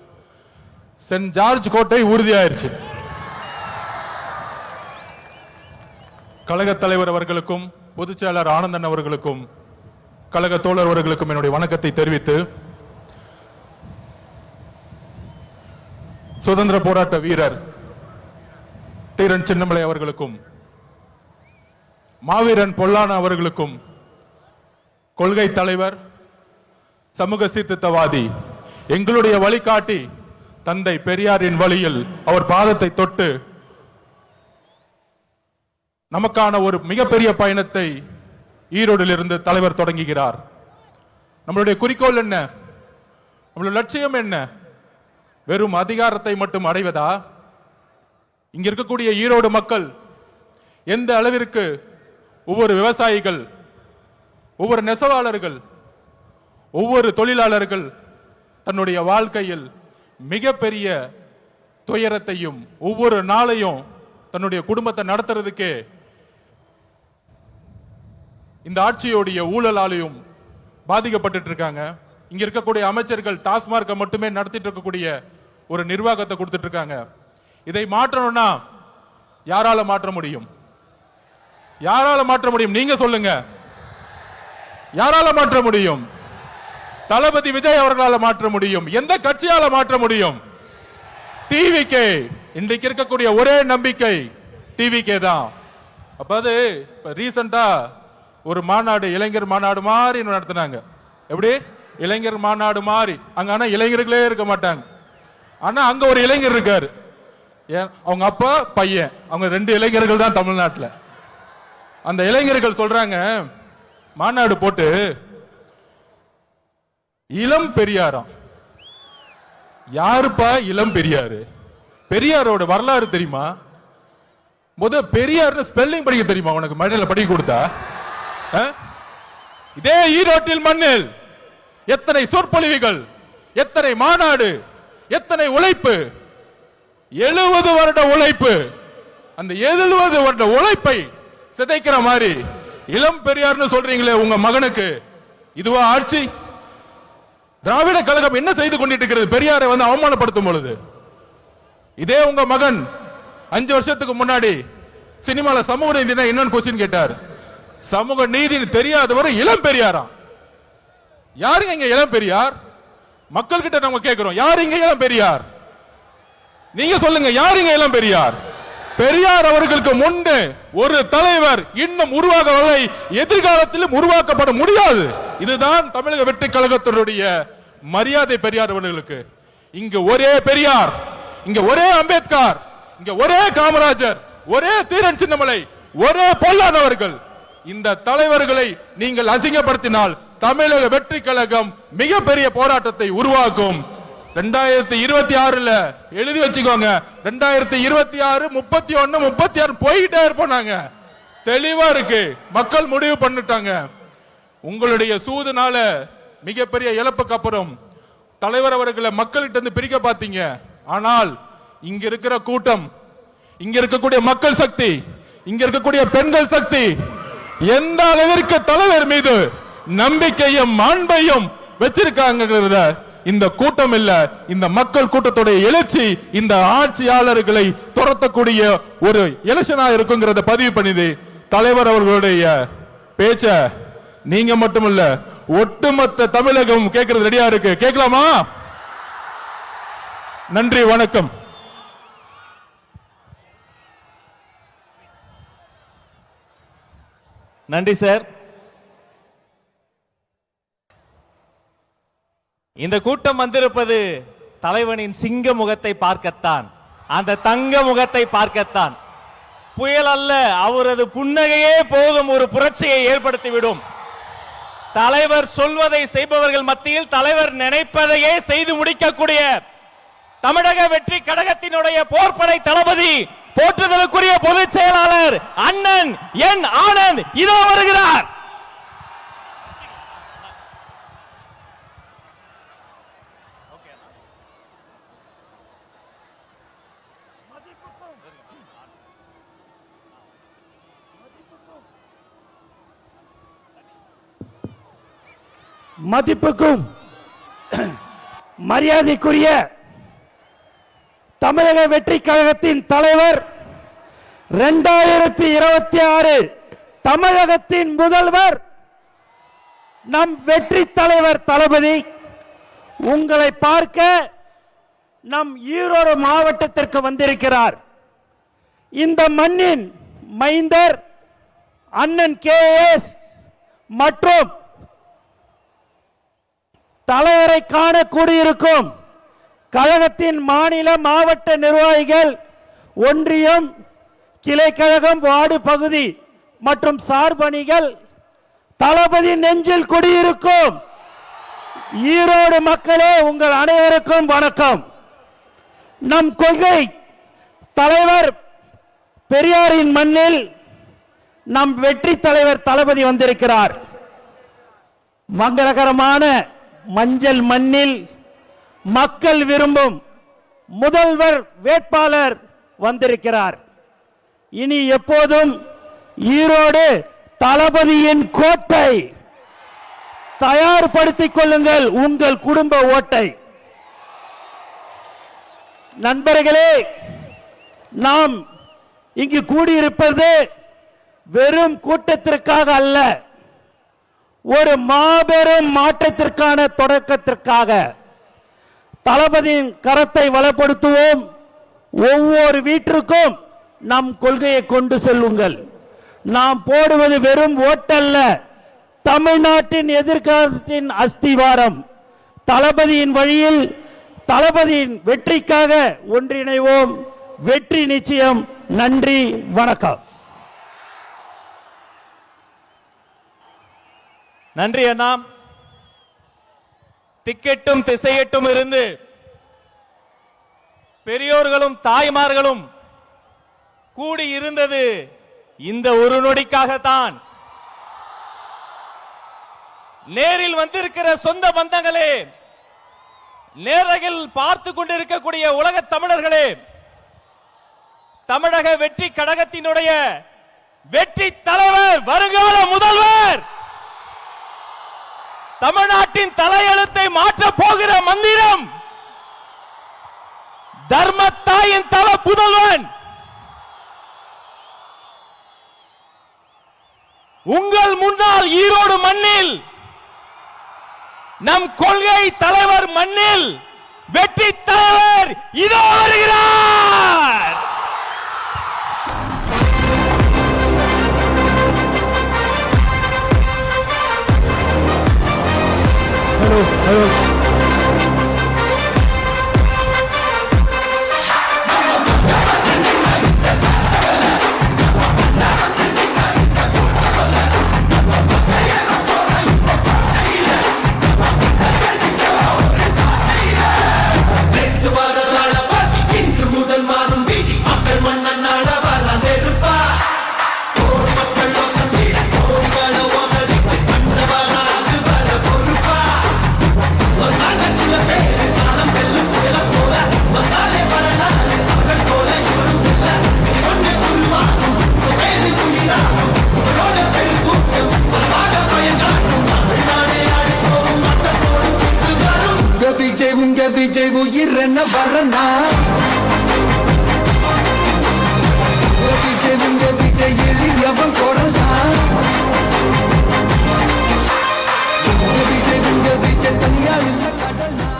சென்ட் ஜார்ஜ் கோட்டை உறுதியாயிருச்சு. கழக தலைவர் அவர்களுக்கும் பொதுச் செயலாளர் ஆனந்தன் அவர்களுக்கும் கழக தோழர் அவர்களுக்கும் என்னுடைய வணக்கத்தை தெரிவித்து, சுதந்திர போராட்ட வீரர் தீரன் சின்னமலை அவர்களுக்கும் மாவீரன் பொல்லான அவர்களுக்கும் கொள்கை தலைவர் சமூக சீர்திருத்தவாதி எங்களுடைய வழிகாட்டி தந்தை பெரியாரின் வழியில் அவர் பாதத்தை தொட்டு நமக்கான ஒரு மிகப்பெரிய பயணத்தை ஈரோடில் இருந்து தலைவர் தொடங்குகிறார். நம்மளுடைய குறிக்கோள் என்ன? நம்மளுடைய லட்சியம் என்ன? வெறும் அதிகாரத்தை மட்டும் அடைவதா? இங்க இருக்கக்கூடிய ஈரோடு மக்கள் எந்த அளவிற்கு ஒவ்வொரு விவசாயிகள், ஒவ்வொரு நெசவாளர்கள், ஒவ்வொரு தொழிலாளர்கள் தன்னுடைய வாழ்க்கையில் மிகப்பெரிய துயரத்தையும் ஒவ்வொரு நாளையும் தன்னுடைய குடும்பத்தை நடத்துறதுக்கே இந்த ஆட்சியோடைய ஊழலாலையும் பாதிக்கப்பட்டு இருக்காங்க. இங்க இருக்கக்கூடிய அமைச்சர்கள் டாஸ்மார்க்கை மட்டுமே நடத்திட்டு இருக்கக்கூடிய ஒரு நிர்வாகத்தை கொடுத்துட்டு இருக்காங்க. இதை மாற்றணும்னா யாரால மாற்ற முடியும்? யாரால மாற்ற முடியும்? நீங்க சொல்லுங்க. யாரால மாற்ற முடியும்? தளபதி விஜய் அவர்களால் மாற்ற முடியும். எந்த கட்சியால மாற்ற முடியும்? டிவிகே. இன்றைக்கு இருக்கக்கூடிய ஒரே நம்பிக்கை டிவிகே தான். அப்ப அது ரீசெண்டா ஒரு மாநாடு, இளைஞர் மாநாடு மாதிரி நடத்தினாங்க. எப்படி? இளைஞர் மாநாடு மாதிரி. அங்க ஆனா இளைஞர்களே இருக்க மாட்டாங்க. ஆனா அங்க ஒரு இளைஞர் இருக்காரு. அவங்க அப்பா பையன், அவங்க 2 இளைஞர்கள் தான் தமிழ்நாட்டில். அந்த இளைஞர்கள் சொல்றாங்க, மாநாடு போட்டு இளம் பெரியாராம். யாருப்பா இளம் பெரியாரு? பெரியாரோட வரலாறு தெரியுமா? பெரியார் ஸ்பெல்லிங் படிக்க தெரியுமா உனக்கு? மழையில படிக்க கொடுத்தா? இதே ஈரோட்டில் மண்ணில் எத்தனை சொற்பொழிவுகள், எத்தனை மாநாடு, எத்தனை உழைப்பு, 70 வருட உழைப்பு. அந்த 70 வருட உழைப்பை சிதைக்கிற மாதிரி இளம் பெரியார்னு சொல்றீங்களே உங்க மகனுக்கு, இதுவா ஆட்சி? திராவிட கழகம் என்ன செய்து கொண்டிட்டு இருக்கிறது? பெரியாரை வந்து அவமானப்படுத்தும் பொழுது இதே உங்க மகன் 5 வருஷத்துக்கு முன்னாடி சினிமால சமூக நீதினா என்னன்னு கொஸ்டின் கேட்டார். சமூக நீதி தெரியாதவர் இளம் பெரியாராம். யாருங்க இங்க இளம் பெரியார்? மக்கள் கிட்ட நம்ம கேட்கிறோம், யார் இங்க இளம் பெரியார்? நீங்க சொல்லுங்க, யார் இங்க இளம் பெரியார்? பெரியார் அவர்களுக்கு முன்னே ஒரு தலைவர் இன்னும் உருவாகவில்லை, எதிர்காலத்திலும் உருவாக்கப்பட முடியாது. இதுதான் தமிழக வெற்றி கழகத்தினுடைய மரியாதை. பெரியார் அவர்களுக்கு இங்க ஒரே பெரியார், இங்க ஒரே அம்பேத்கர், இங்க ஒரே காமராஜர், ஒரே தீரன் சின்னமலை, ஒரே பொல்லானவர்கள். இந்த தலைவர்களை நீங்கள் அசிங்கப்படுத்தினால் தமிழக வெற்றி கழகம் மிகப்பெரிய போராட்டத்தை உருவாக்கும். 2026 எழுதி வச்சுக்கோங்க. 2026, 31, 36 போயிட்டே இருப்போம். தெளிவா இருக்கு, மக்கள் முடிவு பண்ணிட்டாங்க. உங்களுடைய சூதுனால மிகப்பெரிய இழப்புக்கு அப்புறம் தலைவர் அவர்களை மக்கள்கிட்ட இருந்து பிரிக்க பார்த்தீங்க. ஆனால் இங்க இருக்கிற கூட்டம், இங்க இருக்கக்கூடிய மக்கள் சக்தி, இங்க இருக்கக்கூடிய பெண்கள் சக்தி எந்த அளவிற்கு தலைவர் மீது நம்பிக்கையும் அன்பையும் வச்சிருக்காங்கிறத இந்த கூட்டம் இல்ல, இந்த மக்கள் கூட்டத்துடைய எழுச்சி இந்த ஆட்சியாளர்களை துரத்தக்கூடிய ஒரு எலெக்ஷனா இருக்குங்கிறத பதிவு பண்ணிது. தலைவர் அவர்களுடைய பேச்ச நீங்க மட்டுமல்ல ஒட்டுமொத்த தமிழகம் கேட்கறது ரெடியா இருக்கு. கேட்கலாமா? நன்றி, வணக்கம். நன்றி சார். இந்த கூட்டம் வந்திருப்பது தலைவனின் சிங்க முகத்தை பார்க்கத்தான், அந்த தங்க முகத்தை பார்க்கத்தான். புயல் அல்ல, அவரது புன்னகையே போதும் ஒரு புரட்சியை ஏற்படுத்திவிடும். தலைவர் சொல்வதை செய்பவர்கள் மத்தியில் தலைவர் நினைப்பதையே செய்து முடிக்கக்கூடிய தமிழக வெற்றி கழகத்தினுடைய போர்ப்படை தளபதி, போற்றுதலுக்குரிய பொதுச் செயலாளர் அண்ணன் என் ஆனந்த் இதோ வருகிறார். மதிப்புக்கும் மரியாதைக்குரிய தமிழக வெற்றி கழகத்தின் தலைவர், 2026 தமிழகத்தின் முதல்வர், நம் வெற்றி தலைவர் தளபதி உங்களை பார்க்க நம் ஈரோடு மாவட்டத்திற்கு வந்திருக்கிறார். இந்த மண்ணின் மைந்தர் அண்ணன் KS மற்றும் தலைவரை காண கூடியிருக்கும் கழகத்தின் மாநில மாவட்ட நிர்வாகிகள், ஒன்றியம், கிளை கழகம், வார்டு பகுதி மற்றும் சார்பணிகள், தளபதி நெஞ்சில் குடியிருக்கும் ஈரோடு மக்களே உங்கள் அனைவருக்கும் வணக்கம். நம் கொள்கை தலைவர் பெரியாரின் மண்ணில் நம் வெற்றி தலைவர் தளபதி வந்திருக்கிறார். மங்களகரமான மஞ்சள் மண்ணில் மக்கள் விரும்பும் முதல்வர் வேட்பாளர் வந்திருக்கிறார். இனி எப்போதும் ஈரோடு தளபதியின் கோட்டை. தயார்படுத்திக் கொள்ளுங்கள் உங்கள் குடும்ப ஓட்டை. நண்பர்களே, நாம் இங்கு கூடியிருப்பது வெறும் கூட்டத்திற்காக அல்ல, ஒரு மாபெரும் மாற்றத்திற்கான தொடக்கத்திற்காக. தளபதியின் கரத்தை வளப்படுத்துவோம். ஒவ்வொரு வீட்டிற்கும் நம் கொள்கையை கொண்டு செல்லுங்கள். நாம் போடுவது வெறும் ஓட்டல்ல, தமிழ்நாட்டின் எதிர்காலத்தின் அஸ்திவாரம். தளபதியின் வழியில் தளபதியின் வெற்றிக்காக ஒன்றிணைவோம். வெற்றி நிச்சயம். நன்றி, வணக்கம். நன்றி அண்ணா. திக்கெட்டும் திசையெட்டும் இருந்து பெரியோர்களும் தாய்மார்களும் கூடி இருந்தது இந்த ஒரு நொடிக்காகத்தான். நேரில் வந்திருக்கிற சொந்த பந்தங்களே, நேரகில் பார்த்து கொண்டிருக்கக்கூடிய உலக தமிழர்களே, தமிழக வெற்றி கழகத்தினுடைய வெற்றி தலைவர், வருங்கால முதல்வர், தமிழ்நாட்டின் தலையெழுத்தை மாற்ற போகிற மந்திரம், தர்மத்தாயின் தல புதல்வன், உங்கள் முன்னால் ஈரோடு மண்ணில், நம் கொள்கை தலைவர் மண்ணில் வெற்றி தலைவர் இதோ வருகிறார். Hello. உயிர் என்ன வரனா விஜய் விஜய் எளியவன் குரல்தான் விஜய் விஜய் தனியா இல்ல கடனா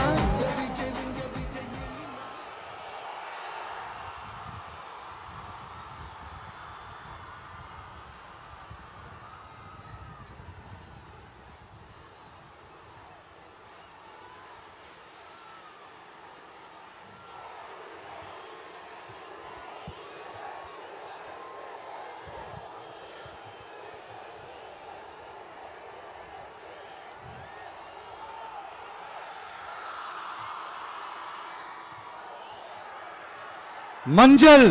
மஞ்சள்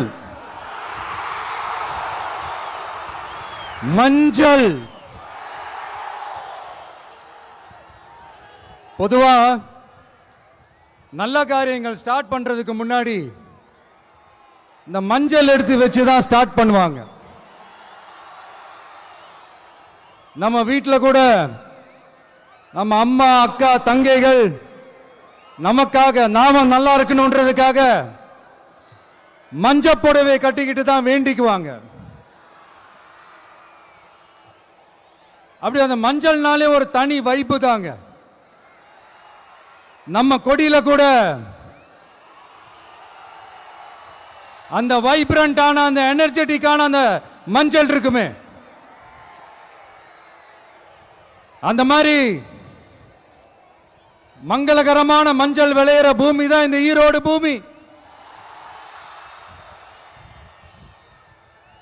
மஞ்சள் பொதுவா நல்ல காரியங்கள் ஸ்டார்ட் பண்றதுக்கு முன்னாடி இந்த மஞ்சள் எடுத்து வச்சு தான் ஸ்டார்ட் பண்ணுவாங்க. நம்ம வீட்டில் கூட நம்ம அம்மா அக்கா தங்கைகள் நமக்காக நாம நல்லா இருக்கணும்ன்றதுக்காக மஞ்சள் புடவை கட்டிக்கிட்டு தான் வேண்டிக்குவாங்க. அப்படி அந்த மஞ்சள்னாலே ஒரு தனி வைப்பு தாங்க. நம்ம கொடியில கூட அந்த வைப்ரண்டான அந்த எனர்ஜெட்டிக்கான அந்த மஞ்சள் இருக்குமே, அந்த மாதிரி மங்களகரமான மஞ்சள் விளையிற பூமி தான் இந்த ஈரோடு பூமி.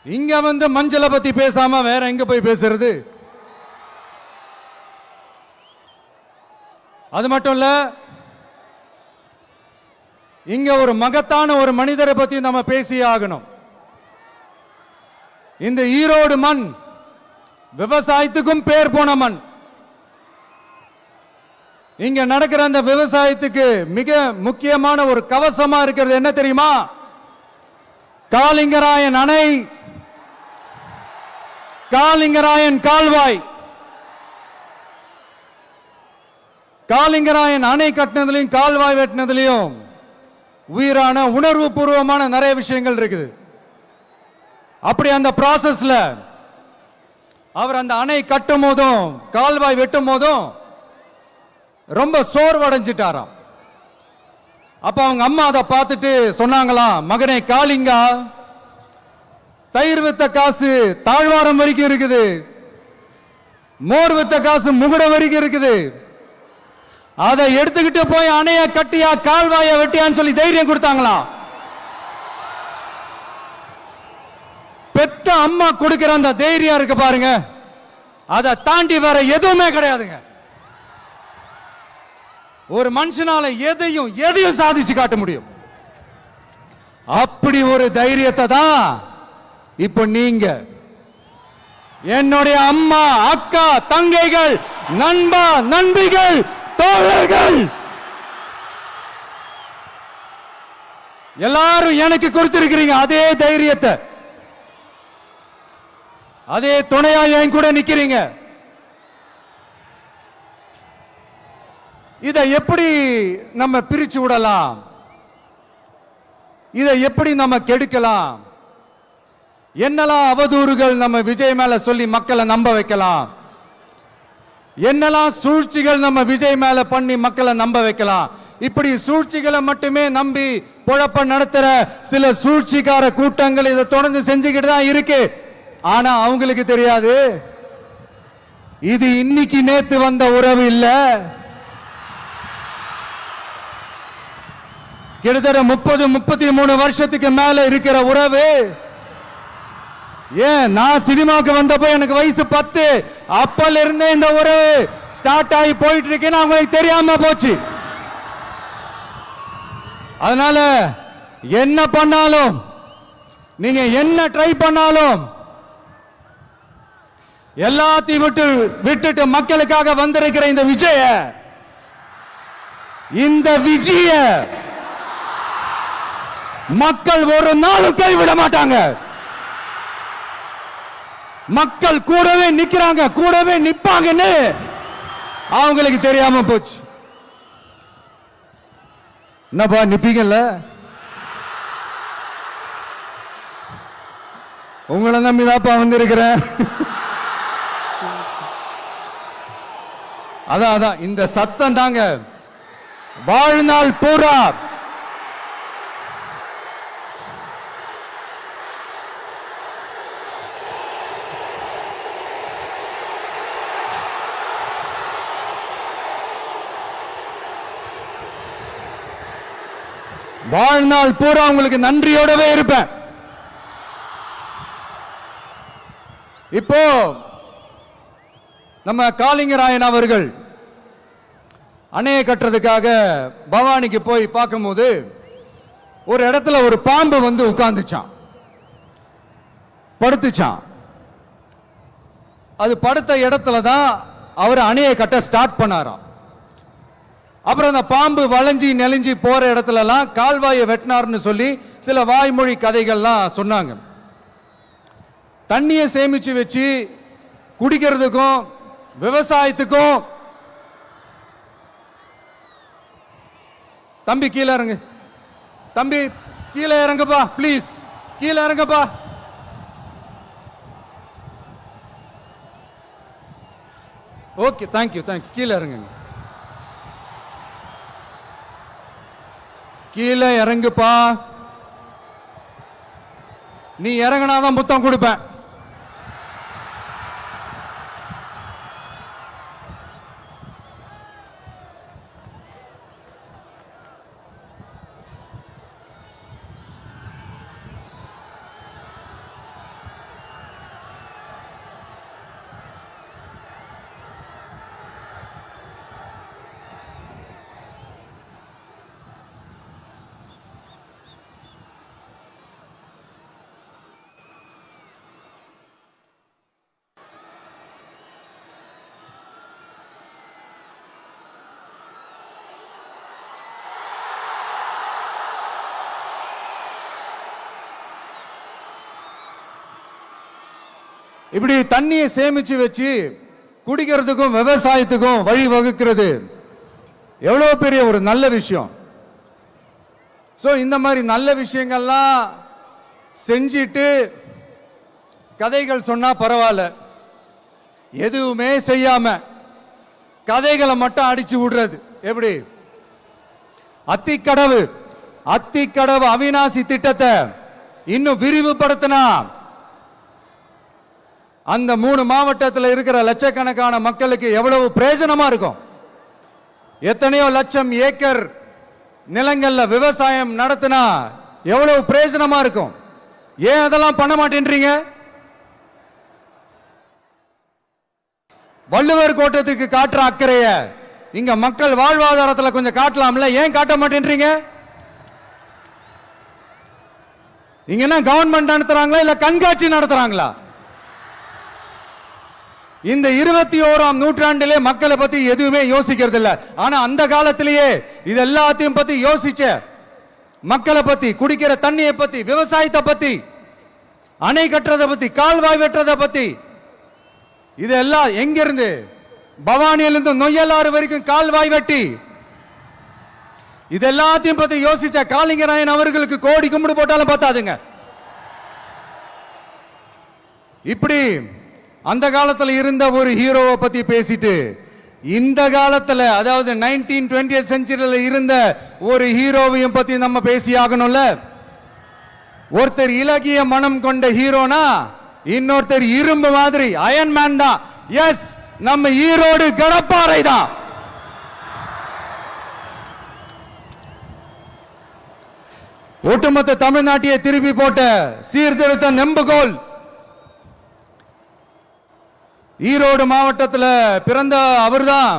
இங்க வந்து மஞ்சளை பத்தி பேசாம வேற எங்க போய் பேசுறது? அது மட்டும் இல்ல, இங்க ஒரு மகத்தான ஒரு மனிதரை பத்தி நம்ம பேசி ஆகணும். இந்த ஈரோடு மண் விவசாயத்துக்கும் பேர் போன மண். இங்க நடக்கிற அந்த விவசாயத்துக்கு மிக முக்கியமான ஒரு கவசமா இருக்கிறது என்ன தெரியுமா? காலிங்கராயன் அணை, காலிங்கராயன் கால்வாய். காலிங்கராயன் அணை கட்டினதுலையும் கால்வாய் வெட்டினதுலையும் உயிரான உணர்வு பூர்வமான நிறைய விஷயங்கள் இருக்குது. அப்படி அந்த ப்ராசஸ்ல அவர் அந்த அணை கட்டும் போதும் கால்வாய் வெட்டும் போதும் ரொம்ப சோர்வடைஞ்சிட்டாராம். அப்ப அவங்க அம்மா அதை பார்த்துட்டு சொன்னாங்களாம், மகனே காளிங்கா, தயிர் வித்த காசு தாழ்வாரம் வரைக்கும் இருக்குது, மோர் வித்த காசு முகுடம் வரைக்கும் இருக்குது, அதை எடுத்துக்கிட்டு போய் அணைய கட்டியா கால்வாய வெட்டியான்னு சொல்லி தைரியம் கொடுத்தாங்களாம். பெத்த அம்மா கொடுக்கிற அந்த தைரியம் இருக்கு பாருங்க, அதை தாண்டி வேற எதுவுமே கிடையாதுங்க. ஒரு மனுஷனால எதையும் சாதிச்சு காட்ட முடியும். அப்படி ஒரு தைரியத்தை தான் இப்ப நீங்க என்னுடைய அம்மா அக்கா தங்கைகள் நண்பா நண்பிகள் தோழர்கள் எல்லாரும் எனக்கு கொடுத்திருக்கிறீங்க. அதே தைரியத்தை, அதே துணையா என் கூட நிக்கிறீங்க. இதை எப்படி நம்ம பிரிச்சு விடலாம்? இதை எப்படி நம்ம கெடுக்கலாம்? என்னெல்லாம் அவதூறுகள் நம்ம விஜய் மேல சொல்லி மக்களை நம்ப வைக்கலாம்? என்னெல்லாம் சூழ்ச்சிகள் நம்ம விஜய் மேல பண்ணி மக்களை நம்ப வைக்கலாம்? இப்படி சூழ்ச்சிகளை மட்டுமே நம்பி பொழப்ப நடத்துற சில சூழ்ச்சிக்கார கூட்டங்கள் இதை தொடர்ந்து செஞ்சுக்கிட்டு தான் இருக்கு. ஆனா அவங்களுக்கு தெரியாது, இது இன்னைக்கு நேத்து வந்த உறவு இல்ல. கிட்டத்தட்ட 30-33 வருஷத்துக்கு மேல இருக்கிற உறவு. ஏன் நான் சினிமாக்கு வந்தப்போ எனக்கு வயசு 10, அப்பல இருந்தே இந்த உறவு ஸ்டார்ட் ஆகி போயிட்டு இருக்கேன்னு அவங்களுக்கு தெரியாம போச்சு. அதனால என்ன பண்ணாலும், நீங்க என்ன ட்ரை பண்ணாலும், எல்லாத்தையும் விட்டுட்டு மக்களுக்காக வந்திருக்கிற இந்த விஜய மக்கள் ஒரு நாளும் கைவிட மாட்டாங்க. மக்கள் கூடவே நிக்கிறாங்க, கூடவே நிப்பாங்கன்னு அவங்களுக்கு தெரியாம போச்சு. என்னப்பா நிப்பீங்கல்ல? உங்களை நம்பிதாப்பா வந்திருக்கிறேன். அதான் இந்த சத்தம் தாங்க வாழ்நாள் பூரா வாழ்நாள் பூரா உங்களுக்கு நன்றியோடவே இருப்பேன். இப்போ நம்ம காளிங்கராயன் அவர்கள் அணையை கட்டுறதுக்காக பவானிக்கு போய் பார்க்கும்போது ஒரு இடத்துல ஒரு பாம்பு வந்து உட்கார்ந்துச்சான், படுத்துச்சான். அது படுத்த இடத்துல தான் அவர் அணையை கட்ட ஸ்டார்ட் பண்ணாராம். அப்புறம் அந்த பாம்பு வளைஞ்சி நெளிஞ்சி போற இடத்துல எல்லாம் கால்வாயை வெட்டினார்னு சொல்லி சில வாய்மொழி கதைகள்லாம் சொன்னாங்க. தண்ணியை சேமிச்சு வச்சு குடிக்கிறதுக்கும் விவசாயத்துக்கும். தம்பி கீழே இறங்கு, தம்பி கீழே இறங்குப்பா, ப்ளீஸ் கீழே இறங்குப்பா. Okay, thank you thank you. கீழே இறங்குங்க, கீழே இறங்குப்பா. நீ இறங்கினாதான் புத்தம் கொடுப்பேன். இப்படி தண்ணியை சேமிச்சு வச்சு குடிக்கிறதுக்கும் விவசாயத்துக்கும் வழி வகுக்கிறது எவ்வளவு பெரிய ஒரு நல்ல விஷயம். சோ இந்த மாதிரி நல்ல விஷயங்கள்லாம் செஞ்சிட்டு கதைகள் சொன்னா பரவாயில்ல, எதுவுமே செய்யாம கதைகளை மட்டும் அடிச்சு விடுறது எப்படி? அத்திக்கடவு அவிநாசி திட்டத்தை இன்னும் விரிவுபடுத்தினா அந்த 3 மாவட்டத்தில் இருக்கிற லட்சக்கணக்கான மக்களுக்கு எவ்வளவு பிரயோஜனமா இருக்கும். எத்தனையோ லட்சம் ஏக்கர் நிலங்கள்ல விவசாயம் நடத்தினா எவ்வளவு பிரயோஜனமா இருக்கும். ஏன் அதெல்லாம் பண்ண மாட்டேன்றீங்க? வள்ளுவர் கோட்டத்துக்கு காட்டுற அக்கறைய இங்க மக்கள் வாழ்வாதாரத்தில் கொஞ்சம் காட்டலாம்ல, ஏன் காட்ட மாட்டேன்றீங்க? இங்க என்ன கவர்மெண்ட் நடத்துறாங்களா இல்ல கண்காட்சி நடத்துறாங்களா? இந்த 21ஆம் நூற்றாண்டிலே மக்களை பத்தி எதுவுமே யோசிக்கிறது இல்ல. ஆனா அந்த காலத்திலேயே இது எல்லாத்தையும் பத்தி யோசிச்ச மக்களை பத்தி, குடிக்கிற தண்ணியை பத்தி, விவசாயத்தை பத்தி, அணை கட்டுறதை பத்தி, கால்வாய் வெட்டுறதை பத்தி, இதெல்லாம் எங்கிருந்து? பவானியிலிருந்து நொய்யலாறு வரைக்கும் கால்வாய் வெட்டி இது எல்லாத்தையும் பத்தி யோசிச்ச காளிங்கராயன் அவர்களுக்கு கோடி கும்பிடு போட்டாலும் பார்த்தாதுங்க. இப்படி அந்த காலத்துல இருந்த ஒரு ஹீரோவை பத்தி பேசிட்டு இந்த காலத்துல, அதாவது 1920th செஞ்சுரியில இருந்த ஒரு ஹீரோவையும் பத்தி நம்ம பேசி ஆகணும்ல. ஒருத்தர் இலகிய மனம் கொண்ட ஹீரோனா இன்னொருத்தர் இரும்பு மாதிரி அயன்மேன் தான். எஸ், நம்ம ஈரோடு கடப்பாறை தான். ஒட்டுமொத்த தமிழ்நாட்டையே திருப்பி போட்ட சீர்திருத்த நெம்புகோல் ஈரோடு மாவட்டத்தில் பிறந்த அவர்தான்.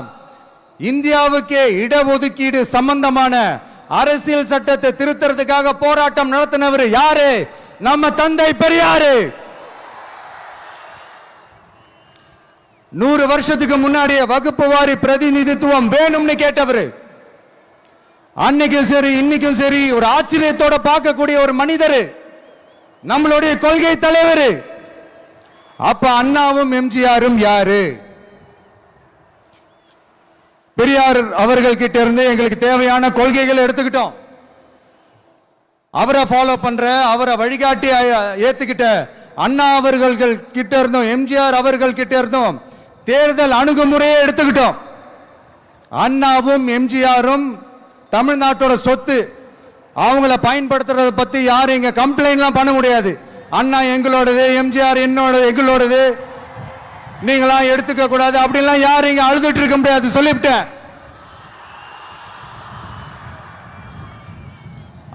இந்தியாவுக்கே இடஒதுக்கீடு சம்பந்தமான அரசியல் சட்டத்தை திருத்தறதுக்காக போராட்டம் நடத்தினவர் யாரு? நம்ம தந்தை பெரியாரு. 100 வருஷத்துக்கு முன்னாடியே வகுப்பு வாரி பிரதிநிதித்துவம் வேணும்னு கேட்டவர். அன்னைக்கும் சரி இன்னைக்கும் சரி ஒரு ஆச்சரியத்தோட பார்க்கக்கூடிய ஒரு மனிதர், நம்மளுடைய கொள்கை தலைவர். அப்ப அண்ணாவும் எம்ஜிஆரும் யாரு? பெரியார் அவர்கள் கிட்ட இருந்து எங்களுக்கு தேவையான கொள்கைகளை எடுத்துக்கிட்டோம். அவரை ஃபாலோ பண்ற, அவரை வழிகாட்டி ஏத்துக்கிட்ட அண்ணா அவர்கள் கிட்ட இருந்தோம், எம்ஜிஆர் அவர்கள் கிட்ட இருந்தோம் தேர்தல் அணுகுமுறையை எடுத்துக்கிட்டோம். அண்ணாவும் எம்ஜிஆரும் தமிழ்நாட்டோட சொத்து. அவங்கள பயன்படுத்துறத பத்தி யாரும் இங்க கம்ப்ளைண்ட்லாம் பண்ண முடியாது. அண்ணா எங்களோடது, எம்ஜிஆர் எங்களோடது, நீங்களா எடுத்துக்க கூடாது அப்படிலாம் யாரும் இங்க அழுதுட்டு இருக்க முடியாது, சொல்லிவிட்டேன்.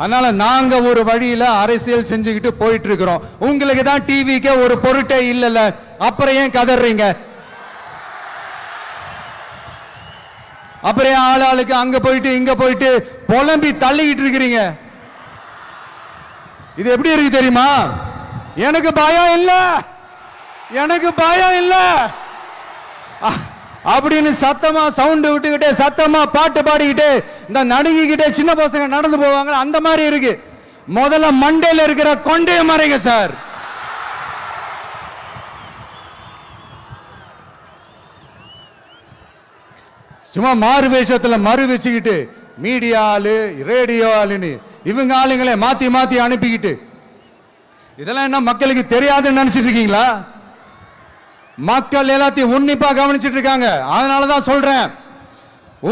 அதனால நாங்க ஒரு வழியில அரசியல் செஞ்சுக்கிட்டு போயிட்டு இருக்கிறோம். உங்களுக்கு தான் டிவிக்கு ஒரு பொருட்டே இல்லைல்ல, அப்புறம் ஏன் கதறீங்க? அப்புறம் ஆளாளுக்கு அங்க போயிட்டு இங்க போயிட்டு புலம்பி தள்ளிக்கிட்டு இருக்கிறீங்க. இது எப்படி இருக்கு தெரியுமா? எனக்கு பயம் இல்ல, எனக்கு பயம் இல்ல அப்படின்னு சத்தமா சவுண்ட் விட்டுக்கிட்டே சத்தமா பாட்டு பாடிக்கிட்டு இந்த நடுங்கிக்கிட்டே சின்ன பசங்க நடந்து போவாங்க, அந்த மாதிரி இருக்கு. முதல்ல மண்டையில இருக்கிற கொண்டைய மறைங்க சார். சும்மா மாறு வேஷத்துல மறு வச்சுக்கிட்டு மீடியா ஆளு, ரேடியோ ஆளுன்னு இவங்க ஆளுங்களே மாத்தி மாத்தி அனுப்பிக்கிட்டு, இதெல்லாம் என்ன மக்களுக்கு தெரியாதுன்னு நினைச்சிட்டு இருக்கீங்களா? மக்கள் எல்லாத்தையும் உன்னிப்பா கவனிச்சிட்டு இருக்காங்க. அதனாலதான் சொல்றேன்,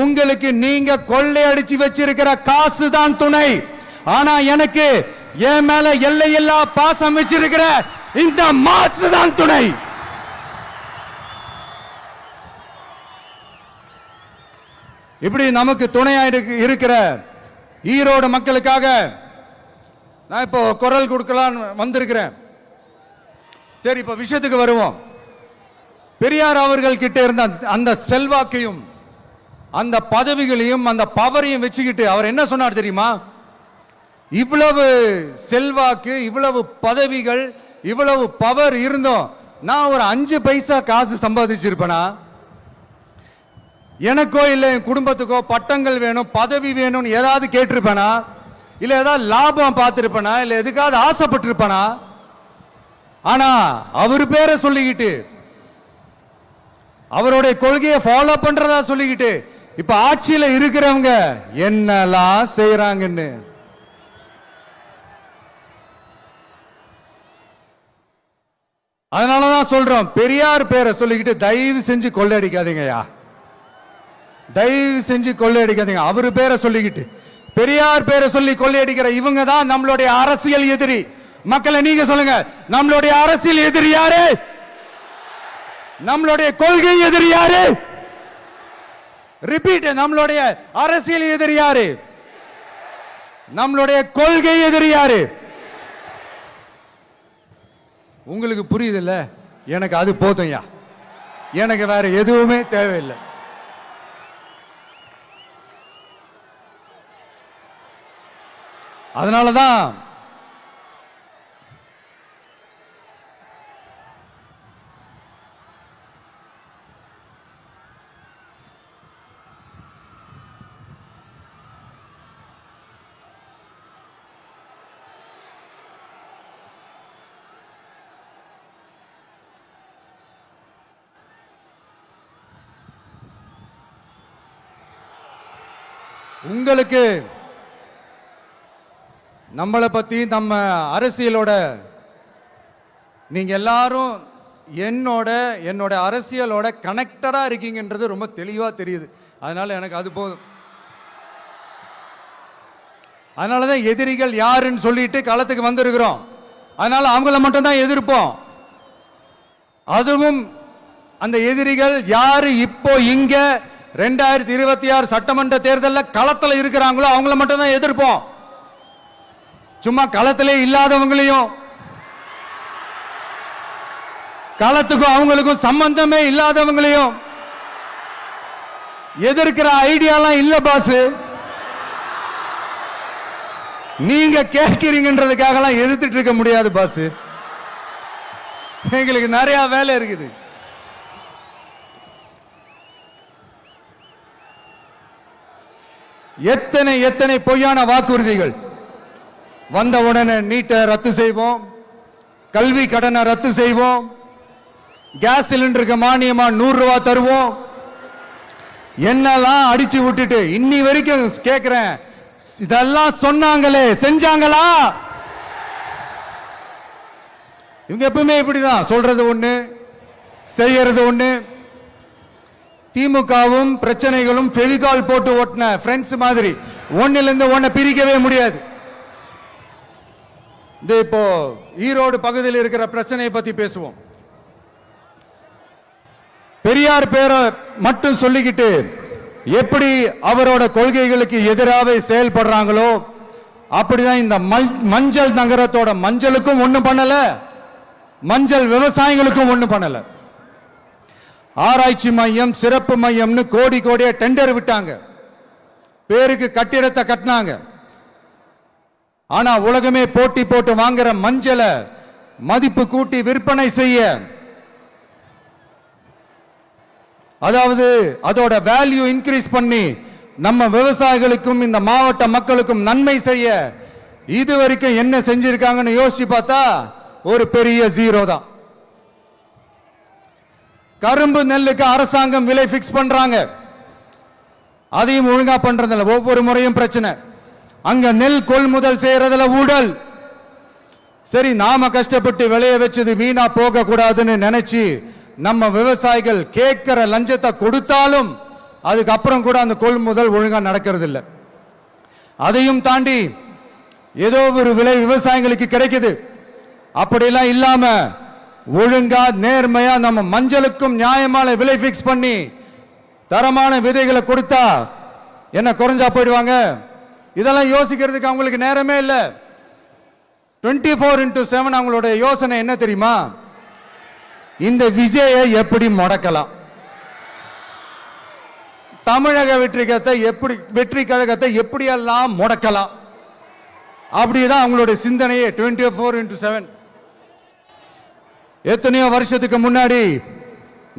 உங்களுக்கு நீங்க கொள்ளையடிச்சு வச்சிருக்கிற காசு தான் துணை, ஆனா எனக்கு என் மேல எல்லையில்லா பாசம் வச்சிருக்கிற இந்த மாசு தான் துணை. இப்படி நமக்கு துணையா இருக்கிற ஈரோடு மக்களுக்காக நான் இப்போ குரல் கொடுக்கலான்னு வந்திருக்கிறேன். சரி, இப்ப விஷயத்துக்கு வருவோம். பெரியார் அவர்கள் கிட்ட இருந்த அந்த செல்வாக்கையும் அந்த பதவிகளையும் அந்த பவரையும் வச்சுக்கிட்டு அவர் என்ன சொன்னார் தெரியுமா? இவ்வளவு செல்வாக்கு, இவ்வளவு பதவிகள், இவ்வளவு பவர் இருந்தோம் நான் ஒரு 5 பைசா காசு சம்பாதிச்சிருப்பேனா? எனக்கோ இல்ல என் குடும்பத்துக்கோ பட்டங்கள் வேணும், பதவி வேணும்னு ஏதாவது கேட்டிருப்பேனா? இல்ல ஏதாவது லாபம் பார்த்திருப்பேனா? இல்ல எதுக்காவது ஆசைப்பட்டிருப்பேனா? ஆனா அவர் பேரை சொல்லிக்கிட்டு, அவருடைய கொள்கையை ஃபாலோ பண்றதா சொல்லிக்கிட்டு இப்ப ஆட்சியில இருக்கிறவங்க என்னெல்லாம் செய்யறாங்கன்னு. அதனாலதான் சொல்றோம், பெரியார் பேரை சொல்லிக்கிட்டு தயவு செஞ்சு கொள்ளையடிக்காதீங்கயா, தயவு செஞ்சு கொள்ளையடிக்காதீங்க. அவரு பேரை சொல்லிக்கிட்டு பெரியார் பேரை சொல்லி கொள்ளையடிக்கிற இவங்க தான் நம்மளுடைய அரசியல் எதிரி. மக்களை நீங்க சொல்லுங்க, நம்மளுடைய அரசியல் எதிரி யாரு? நம்மளுடைய கொள்கை எதிரி யாரு? ரிப்பீட், நம்மளுடைய அரசியல் எதிரி யாரு? நம்மளுடைய கொள்கை எதிரி யாரு? உங்களுக்கு புரியுதுல்ல? எனக்கு அது போதும்யா, எனக்கு வேற எதுவுமே தேவையில்லை. அதனாலதான் உங்களுக்கு நம்மளை பத்தி, நம்ம அரசியலோட, நீங்க எல்லாரும் என்னோட அரசியலோட கனெக்டடா இருக்கீங்கன்றது ரொம்ப தெளிவா தெரியுது. அதனால எனக்கு அது போதும். அதனாலதான் எதிரிகள் யாருன்னு சொல்லிட்டு களத்துக்கு வந்திருக்கிறோம். அதனால அவங்கள மட்டும் தான் எதிர்ப்போம். அதுவும் அந்த எதிரிகள் யாரு இப்போ இங்க 2026 சட்டமன்ற தேர்தலில் களத்துல இருக்கிறாங்களோ அவங்கள மட்டும் தான் எதிர்ப்போம். சும்மா களத்திலே இல்லாதவங்களையும், களத்துக்கும் அவங்களுக்கும் சம்பந்தமே இல்லாதவங்களையும் எதிர்க்கிற ஐடியாலாம் இல்ல பாஸ். நீங்க கேட்கிறீங்கன்றதுக்காக எதிர்த்துட்டு இருக்க முடியாது பாஸ். எங்களுக்கு நிறைய வேலை இருக்குது. எத்தனை எத்தனை பொய்யான வாக்குறுதிகள். வந்த உடனே நீட்டை ரத்து செய்வோம், கல்வி கடனை ரத்து செய்வோம், கேஸ் சிலிண்டருக்கு மானியமா 100 ரூபாய் தருவோம், என்னெல்லாம் அடிச்சு விட்டுட்டு இன்னி வரைக்கும் கேட்கிறேன். இதெல்லாம் சொன்னாங்களே, செஞ்சாங்களா? இவங்க எப்பவுமே இப்படிதான், சொல்றது ஒண்ணு செய்யறது ஒண்ணு. திமுகவும் பிரச்சனைகளும் ஃபெவிகால் போட்டு ஓட்டின ஃப்ரெண்ட்ஸ் மாதிரி ஒன்னில இருந்து ஒன்ன பிரிக்கவே முடியாது. இது இப்போ ஈரோடு பகுதியில் இருக்கிற பிரச்சனையை பத்தி பேசுவோம். பெரியார் பேரை மட்டும் சொல்லிக்கிட்டு எப்படி அவரோட கொள்கைகளுக்கு எதிராக செயல்படுறாங்களோ அப்படிதான் இந்த மஞ்சள் நகரத்தோட மஞ்சளுக்கும் ஒண்ணும் பண்ணல, மஞ்சள் விவசாயிகளுக்கும் ஒண்ணும் பண்ணல. ஆராய்ச்சி மையம், சிறப்பு மையம்னு கோடி கோடியா டெண்டர் விட்டாங்க, பேருக்கு கட்டிடத்தை கட்டினாங்க. ஆனா உலகமே போட்டி போட்டு வாங்குற மஞ்சளை மதிப்பு கூட்டி விற்பனை செய்ய, அதாவது அதோட வேல்யூ இன்க்ரீஸ் பண்ணி நம்ம விவசாயிகளுக்கும் இந்த மாவட்ட மக்களுக்கும் நன்மை செய்ய இதுவரைக்கும் என்ன செஞ்சிருக்காங்கன்னு யோசிச்சு பார்த்தா ஒரு பெரிய ஜீரோ தான். கரும்பு நெல்லுக்கு அரசாங்கம் விலை பிக்ஸ் பண்றாங்க, அதையும் ஒழுங்கா பண்றதில்ல, ஒவ்வொரு முறையும் பிரச்சனை. அங்க நெல் கொள்முதல் செய்யறதுல ஊழல். சரி, நாம கஷ்டப்பட்டு விளைய வச்சது வீணா போக கூடாதுன்னு நினைச்சு நம்ம விவசாயிகள் கேட்கிற லஞ்சத்தை கொடுத்தாலும் அதுக்கப்புறம் கூட அந்த கொள்முதல் ஒழுங்கா நடக்கிறது இல்லை. அதையும் தாண்டி ஏதோ ஒரு விலை விவசாயிகளுக்கு கிடைக்குது. அப்படிலாம் இல்லாம ஒழுங்கா நேர்மையா நம்ம மஞ்சளுக்கும் நியாயமான விலை பிக்ஸ் பண்ணி தரமான விதைகளை கொடுத்தா என்ன குறைஞ்சா போயிடுவாங்க? இதெல்லாம் யோசிக்கிறதுக்கு அவங்களுக்கு நேரமே இல்லை. 24/7 அவங்களுடைய யோசனை என்ன தெரியுமா? இந்த விஜயை எப்படி முடக்கலாம், தமிழக வெற்றி கழகத்தை எப்படியெல்லாம் முடக்கலாம், அப்படிதான் அவங்களுடைய சிந்தனையே 24/7. எத்தனையோ வருஷத்துக்கு முன்னாடி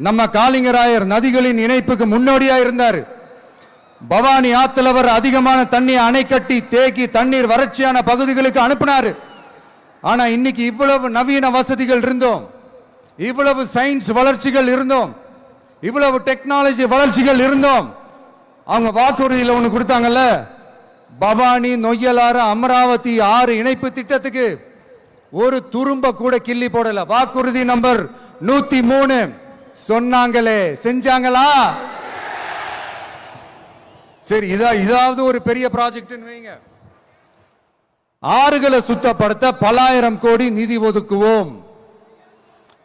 நம்ம காளிங்கராயர் நதிகளின் இணைப்புக்கு முன்னோடியா இருந்தார். பவானி ஆத்துல வர அதிகமான தண்ணி அணை கட்டி தேக்கி தண்ணீர் வறட்சியான பகுதிகளுக்கு அனுப்பினாரு. ஆனா இன்னைக்கு இவ்வளவு நவீன வசதிகள் இருந்தோம், இவ்வளவு சயின்ஸ் வளர்ச்சிகள் இருந்தோம், இவ்வளவு டெக்னாலஜி வளர்ச்சிகள் இருந்தோம், அவங்க வாக்குறுதியில் ஒண்ணு கொடுத்தாங்கல்ல, பவானி நொய்யலாறு அமராவதி 6 இணைப்பு திட்டத்துக்கு ஒரு துரும்ப கூட கிள்ளி போடல. வாக்குறுதி நம்பர் 103 சொன்னாங்களே, செஞ்சாங்களா? சரி, இதாவது ஒரு பெரிய ப்ராஜெக்ட் வைங்க. ஆறுகளை சுத்தப்படுத்த பல்லாயிரம் கோடி நிதி ஒதுக்குவோம்,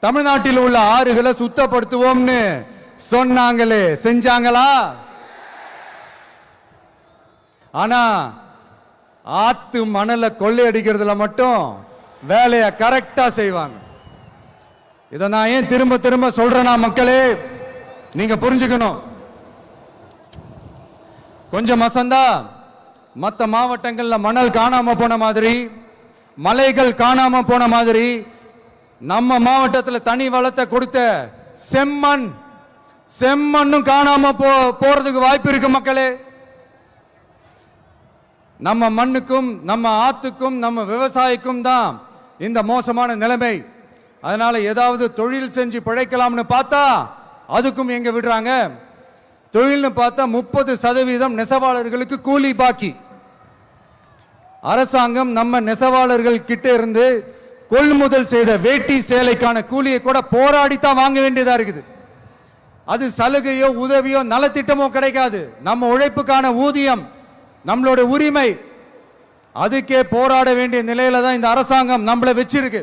தமிழ்நாட்டில் உள்ள ஆறுகளை சுத்தப்படுத்துவோம்னு சொன்னாங்களே, செஞ்சாங்களா? ஆனா ஆத்து மணலை கொள்ளையடிக்கிறதுல மட்டும் வேலையை கரெக்டா செய்வாங்க. இதை நான் ஏன் திரும்ப திரும்ப சொல்றேன்னா, மக்களே நீங்க புரிஞ்சுக்கணும். கொஞ்சம் மசந்தா மற்ற மாவட்டங்கள்ல மணல் காணாம போன மாதிரி, மலைகள் காணாம போன மாதிரி, நம்ம மாவட்டத்தில் தனி வளத்தை கொடுத்த செம்மண்ணும் காணாம போறதுக்கு வாய்ப்பு இருக்கு மக்களே. நம்ம மண்ணுக்கும் நம்ம ஆத்துக்கும் நம்ம விவசாயிக்கும் தான் இந்த மோசமான நிலைமை. அதனால ஏதாவது தொழில் செஞ்சு பிழைக்கலாம்னு பார்த்தா அதுக்கும் எங்க விடுறாங்க? தொழில்னு பார்த்தா 30% நெசவாளர்களுக்கு கூலி பாக்கி. அரசாங்கம் நம்ம நெசவாளர்கள் கிட்ட இருந்து கொள்முதல் செய்த வேட்டி சேலைக்கான கூலியை கூட போராடித்தான் வாங்க வேண்டியதா இருக்குது. அது சலுகையோ உதவியோ நலத்திட்டமோ கிடைக்காது. நம்ம உழைப்புக்கான ஊதியம், நம்மளோட உரிமை, அதுக்கே போராட வேண்டிய நிலையில தான் இந்த அரசாங்கம் நம்மளை வச்சிருக்கு.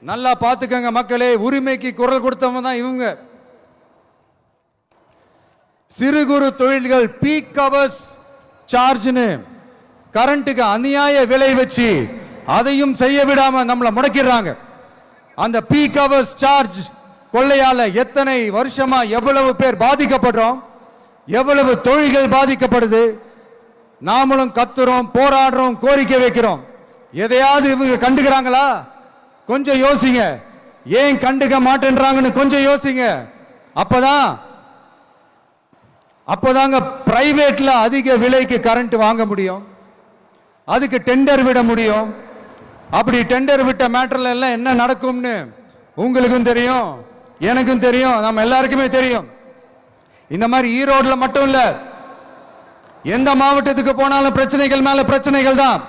நல்லா பார்த்துக்கங்க மக்களே, உரிமைக்கு குரல் கொடுத்தவங்க தான் இவங்க. சிறு குறு தொழில்கள் பீக் ஹவர்ஸ் சார்ஜ்னு கரண்ட்டுக்கு அநியாய விலை வச்சு அதையும் செய்ய விடாம நம்மளை முடக்கிறாங்க. அந்த பீக் ஹவர்ஸ் சார்ஜ் கொள்ளையால எத்தனை வருஷமா எவ்வளவு பேர் பாதிக்கப்படுறோம், எவ்வளவு தொழில்கள் பாதிக்கப்படுது. நாமளும் கத்துறோம், போராடுறோம், கோரிக்கை வைக்கிறோம். எதையாவது இவங்க கண்டுக்கிறாங்களா? கொஞ்சம் யோசிங்க. ஏன் கண்டுக்க மாட்டேன்றாங்கன்னு கொஞ்சம் யோசிங்க. அப்பதாங்க பிரைவேட்ல அதிக விலைக்கு கரண்ட் வாங்க முடியும், அதுக்கு டெண்டர் விட முடியும். அப்படி டெண்டர் விட்ட மேட்டர்ல எல்லாம் என்ன நடக்கும்னு உங்களுக்கும் தெரியும், எனக்கும் தெரியும், நம்ம எல்லாருக்குமே தெரியும். இந்த மாதிரி ஈரோடுல மட்டும் இல்ல, எந்த மாவட்டத்துக்கு போனாலும் பிரச்சனைகள் மேல பிரச்சனைகள் தான்.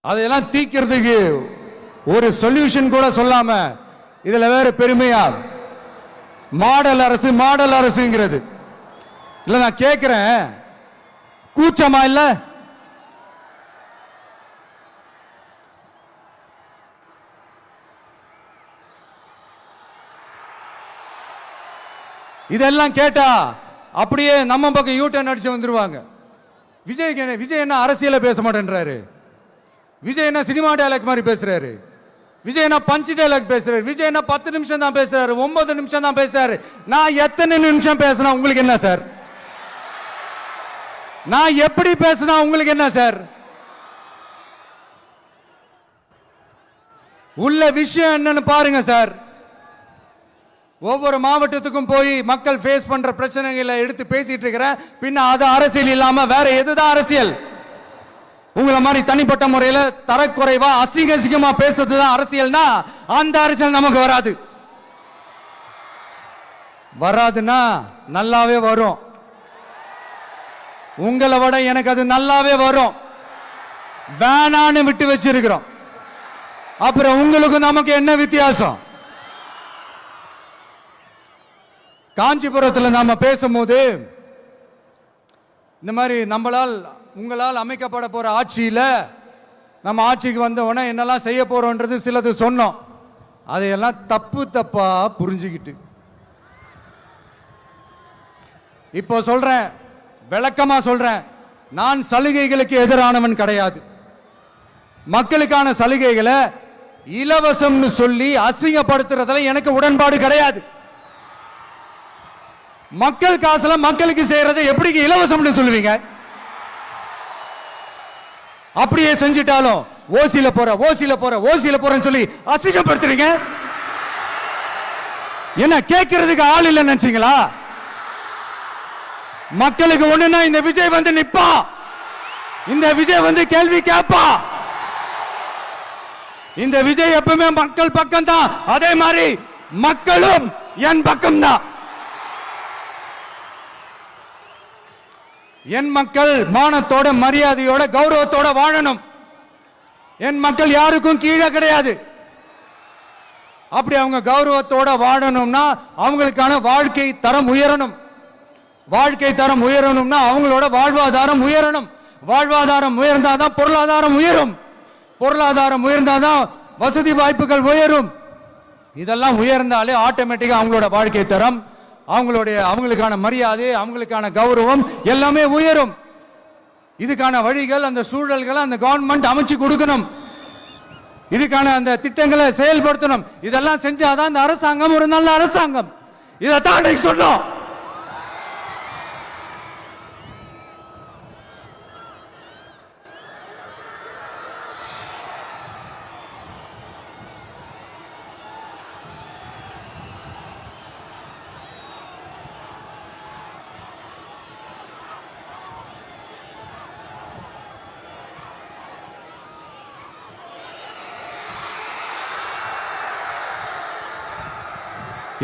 அதையெல்லாம் தீக்கிறதுக்கு ஒரு சொல்யூஷன் கூட சொல்லாம இதுல வேற பெருமையா மாடல் அரசுங்கிறது இல்ல. நான் கேட்கிறேன், கூச்சமா இல்ல? இதெல்லாம் கேட்டா அப்படியே நம்ம பக்கம் யூட்டர்ன் அடிச்சு வந்துருவாங்க. விஜய் என்ன அரசியல பேச மாட்டேன்றாரு, விஜய் என்ன சினிமா டயலாக் மாதிரி பேசுறாரு, விஜய் என்ன பஞ்ச் டயலாக் பேசுறாரு, விஜய் என்ன 10 நிமிஷம் தான் பேசுறாரு, 9 நிமிஷம் தான் பேசுறாரு. நான் எத்தனை நிமிஷம் பேசினா உங்களுக்கு என்ன சார்? நான் எப்படி பேசினா உங்களுக்கு என்ன சார்? உள்ள விஷயம் என்னன்னு பாருங்க சார். ஒவ்வொரு மாவட்டத்துக்கும் போய் மக்கள் ஃபேஸ் பண்ற பிரச்சனைகளை எடுத்து பேசிட்டு இருக்கிறேன். பின்ன அது அரசியல் இல்லாம வேற எதுதான் அரசியல்? உங்களை மாதிரி தனிப்பட்ட முறையில தரக்குறைவா அசிங்கமா பேசுறதுதான் அரசியல்னா அந்த அரசியல் நமக்கு வராதுன்னா நல்லாவே வரும். உங்களை விட எனக்கு அது நல்லாவே வரும். வேணான்னு விட்டு வச்சிருக்கிறோம். அப்புறம் உங்களுக்கு நமக்கு என்ன வித்தியாசம்? காஞ்சிபுரத்தில் நாம பேசும்போது இந்த மாதிரி உங்களால் அமைக்கப்பட போற ஆட்சியில நம்ம ஆட்சிக்கு வந்த உடனே என்னெல்லாம் செய்ய போறோம்ன்றது சிலது சொன்னோம். அதையெல்லாம் தப்பா புரிஞ்சுக்கிட்டு இப்போ சொல்றேன், விளக்கமா சொல்றேன். நான் சலுகைகளுக்கு எதிரானவன் கிடையாது. மக்களுக்கான சலுகைகளை இலவசம்னு சொல்லி அசிங்கப்படுத்துறதுல எனக்கு உடன்பாடு கிடையாது. மக்கள் காசுல மக்களுக்கு செய்யறதை எப்படி இலவசம்னு சொல்லுவீங்க? அப்படியே செஞ்சிட்டாலும் ஓசில போறேன்னு சொல்லி அசிங்கப்படுத்துறீங்க. என்ன கேட்கறதுக்கு ஆள் இல்லைன்னு நினைச்சீங்களா? மக்களுக்கு ஒண்ணுன்னா இந்த விஜய் வந்து நிப்பா, இந்த விஜய் வந்து கேள்வி கேட்பா. இந்த விஜய் எப்பவுமே மக்கள் பக்கம் தான், அதே மாதிரி மக்களும் என் பக்கம் தான். என் மக்கள் மானத்தோட மரியாதையோட கௌரவத்தோட வாழணும். என் மக்கள் யாருக்கும் கீழே கிடையாது. அப்படி அவங்க கௌரவத்தோட வாழணும்னா அவங்களுக்கான வாழ்க்கை தரம் உயரணும். வாழ்க்கை தரம் உயரணும்னா அவங்களோட வாழ்வாதாரம் உயரணும். வாழ்வாதாரம் உயர்ந்தாதான் பொருளாதாரம் உயரும். பொருளாதாரம் உயர்ந்தாதான் வசதி வாய்ப்புகள் உயரும். இதெல்லாம் உயர்ந்தாலே ஆட்டோமேட்டிக்கா அவங்களோட வாழ்க்கை தரம், அவங்களுக்கான மரியாதை, அவங்களுக்கான கௌரவம் எல்லாமே உயரும். இதுக்கான வழிகள், அந்த சூழல்களை அந்த கவர்மெண்ட் அமைச்சு கொடுக்கணும். இதுக்கான அந்த திட்டங்களை செயல்படுத்தணும். இதெல்லாம் செஞ்சாதான் இந்த அரசாங்கம் ஒரு நல்ல அரசாங்கம். இதைத்தான் சொன்னோம்.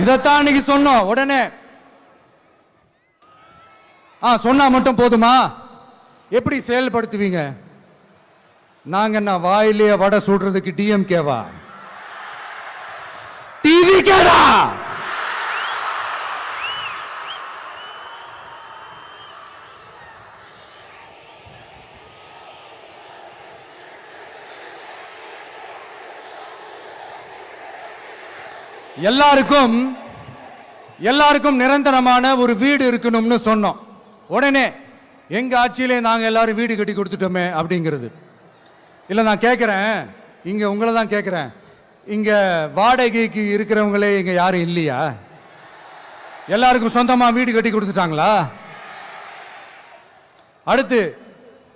இதைத்தான் இன்னைக்கு சொன்னோம். உடனே சொன்னா மட்டும் போதுமா? எப்படி செயல்படுத்துவீங்க? நாங்க என்ன வாயிலேயே வடை சுடுறதுக்கு டிஎம்கேவா? டிவிகேடா? எல்லாருக்கும் நிரந்தரமான ஒரு வீடு இருக்கணும்னு சொன்னோம். உடனே எங்க ஆட்சியிலே நாங்க எல்லாரும் வீடு கட்டி கொடுத்துட்டோமே அப்படிங்கிறது இல்ல. நான் கேட்கிறேன், இங்க உங்களை தான் கேட்கிறேன், இங்க வாடகைக்கு இருக்கிறவங்களே இங்க யாரும் இல்லையா? எல்லாருக்கும் சொந்தமா வீடு கட்டி கொடுத்துட்டாங்களா? அடுத்து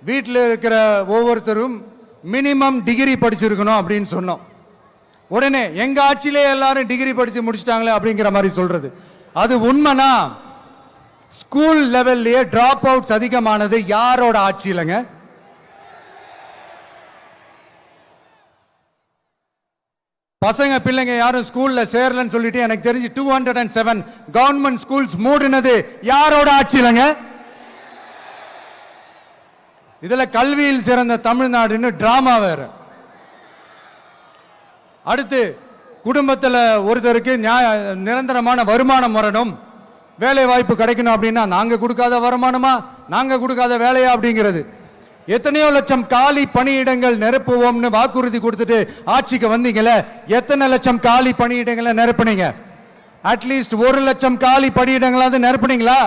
வீட்டில் இருக்கிற ஒவ்வொருத்தரும் மினிமம் டிகிரி படிச்சிருக்கணும் அப்படின்னு சொன்னோம். உடனே எங்க ஆட்சியிலே எல்லாரும் டிகிரி படிச்சு முடிச்சிட்டாங்களே அப்படிங்கிற மாதிரி சொல்றது அது உண்மைனா? ஸ்கூல் லெவல்லையே டிராப் அவுட்ஸ் அதிகமானது யாரோட ஆட்சியிலங்க? பசங்க பிள்ளைங்க யாரும் ஸ்கூல்ல சேரலன்னு சொல்லிட்டு எனக்கு தெரிஞ்சு 207 கவர்மெண்ட் ஸ்கூல்ஸ் மூடினது யாரோட ஆட்சியிலங்க? இதுல கல்வியில் சிறந்த தமிழ்நாடுன்னு டிராமா வேற. அடுத்து குடும்பத்துல ஒருத்தருக்கு நிரந்தரமான வருமானம் வரணும், வேலை வாய்ப்பு கிடைக்கணும் அப்படின்னா நாங்க கொடுக்காத வருமானமா, நாங்க கொடுக்காத வேலையா அப்படிங்கிறது. எத்தனையோ லட்சம் காலி பணியிடங்கள் நிரப்புவோம்னு வாக்குறுதி கொடுத்துட்டு ஆட்சிக்கு வந்தீங்களே, எத்தனை லட்சம் காலி பணியிடங்களை நிரப்புனீங்க? அட்லீஸ்ட் 1 லட்சம் காலி பணியிடங்களாவது நிரப்புனீங்களா?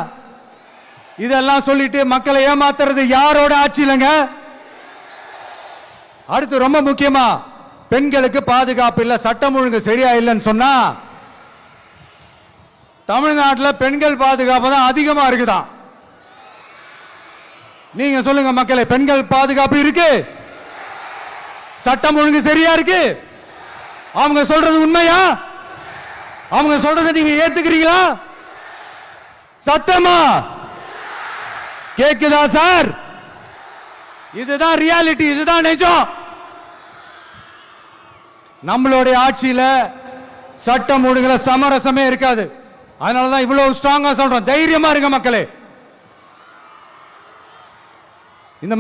இதெல்லாம் சொல்லிட்டு மக்களை ஏமாத்துறது யாரோட ஆட்சியிலங்க? அடுத்து ரொம்ப முக்கியமா, பெண்களுக்கு பாதுகாப்பு இல்ல, சட்டம் ஒழுங்கு சரியா இல்லைன்னு சொன்னா தமிழ்நாட்டில் பெண்கள் பாதுகாப்பு தான் அதிகமா இருக்குதான். நீங்க சொல்லுங்க மக்களே, பெண்கள் பாதுகாப்பு இருக்கு? சட்டம் ஒழுங்கு சரியா இருக்கு? அவங்க சொல்றது உண்மையா? அவங்க சொல்றதை நீங்க ஏத்துக்கிறீங்களா? சத்தமா கேக்குதா சார்? இதுதான் ரியாலிட்டி, இதுதான் நிஜம். நம்மளுடைய ஆட்சியில சட்டம் ஒழுங்குல சமரசமே இருக்காது. அதனாலதான் இவ்வளவு ஸ்ட்ராங்கா சொல்றோம், தைரியமா இருங்க மக்களே. இந்த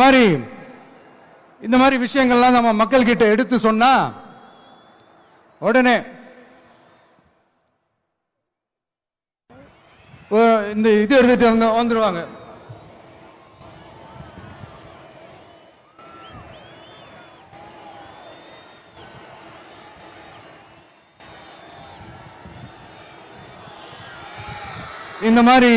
மாதிரி விஷயங்கள்லாம் நம்ம மக்கள் கிட்ட எடுத்து சொன்னா உடனே இந்த இது எடுத்துட்டு வந்துருவாங்க. இந்த மாதிரி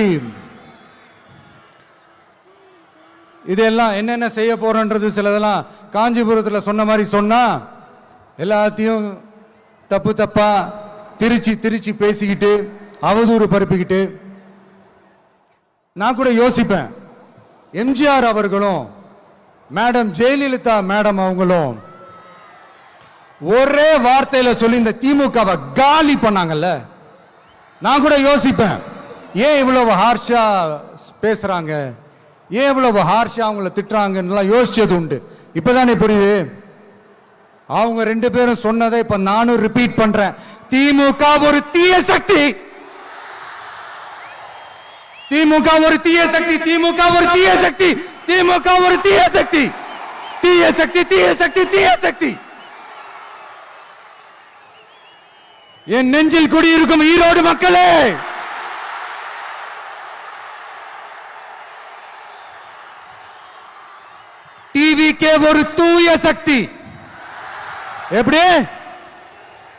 இதெல்லாம் என்னென்ன செய்ய போறோன்றது சிலதெல்லாம் காஞ்சிபுரத்தில் சொன்ன மாதிரி சொன்னா எல்லாத்தையும் தப்பு தப்பா திருச்சி பேசிக்கிட்டு அவதூறு பரப்பிக்கிட்டு. நான் கூட யோசிப்பேன், எம்ஜிஆர் அவர்களும் மேடம் ஜெயலலிதா மேடம் அவங்களும் ஒரே வார்த்தையில சொல்லி இந்த திமுகவை காலி பண்ணாங்கல்ல. நான் கூட யோசிப்பேன், ஏன் இவ்வளவு ஹார்ஷா பேசுறாங்க, ஏன் இவ்வளவு ஹார்ஷா அவங்கள திட்டுறாங்கன்னு யோசிச்சது உண்டு. இப்பதானே புரியுது. அவங்க 2 பேரும் சொன்னதை இப்ப நானும் ரிப்பீட் பண்றேன். திமுக ஒரு தீய சக்தி, திமுக ஒரு தீய சக்தி, திமுக ஒரு தீய சக்தி, திமுக ஒரு தீய சக்தி, தீய சக்தி, தீய சக்தி, தீய சக்தி. என் நெஞ்சில் குடியிருக்கும் ஈரோடு மக்களே, டிவிகே ஒரு தூய சக்தி. எப்படி?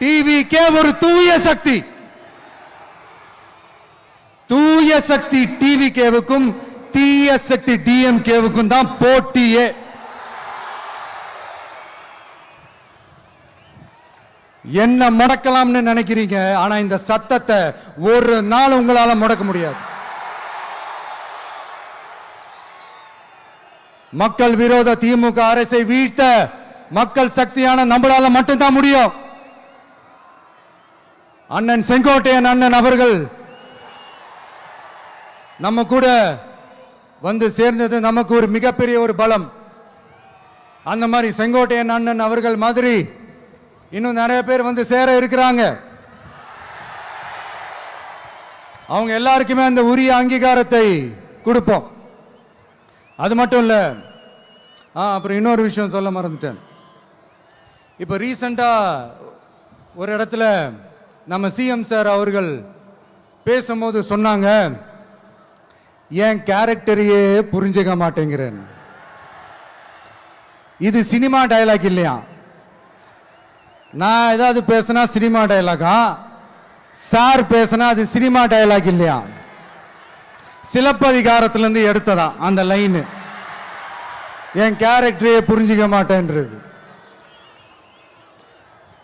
டிவிகே ஒரு தூய சக்தி. தூய சக்தி டிவிகேவுக்கும் தீய சக்தி டிஎம்கேவுக்கும் தான் போட்டியே. என்ன முடக்கலாம்னு நினைக்கிறீங்க, ஆனா இந்த சத்தத்தை ஒரு நாள் உங்களால முடக்க முடியாது. மக்கள் விரோத திமுக அரசை வீழ்த்த மக்கள் சக்தியான நம்மளால மட்டும்தான் முடியும். அண்ணன் செங்கோட்டையன் அண்ணன் அவர்கள் நம்ம கூட வந்து சேர்ந்தது நமக்கு ஒரு மிகப்பெரிய ஒரு பலம். அந்த மாதிரி செங்கோட்டையன் அண்ணன் அவர்கள் மாதிரி இன்னும் நிறைய பேர் வந்து சேர இருக்கிறாங்க. அவங்க எல்லாருக்குமே அந்த உரிய அங்கீகாரத்தை கொடுப்போம். அது மட்டும் இல்ல, அப்புறம் இன்னொரு விஷயம் சொல்ல மறந்துட்டேன். இப்ப ரீசெண்டா ஒரு இடத்துல நம்ம சிஎம் சார் அவர்கள் பேசும்போது சொன்னாங்க, என் கேரக்டரையே புரிஞ்சுக்க மாட்டேங்கிறேன். இது சினிமா டயலாக் இல்லையா? நான் ஏதாவது பேசினா சினிமா டயலாகா? சார் பேசினா அது சினிமா டயலாக் இல்லையா? சிலப்பதிகாரத்திலிருந்து எடுத்ததா அந்த லைன். என் கேரக்டரையே புரிஞ்சுக்க மாட்டேன்றது.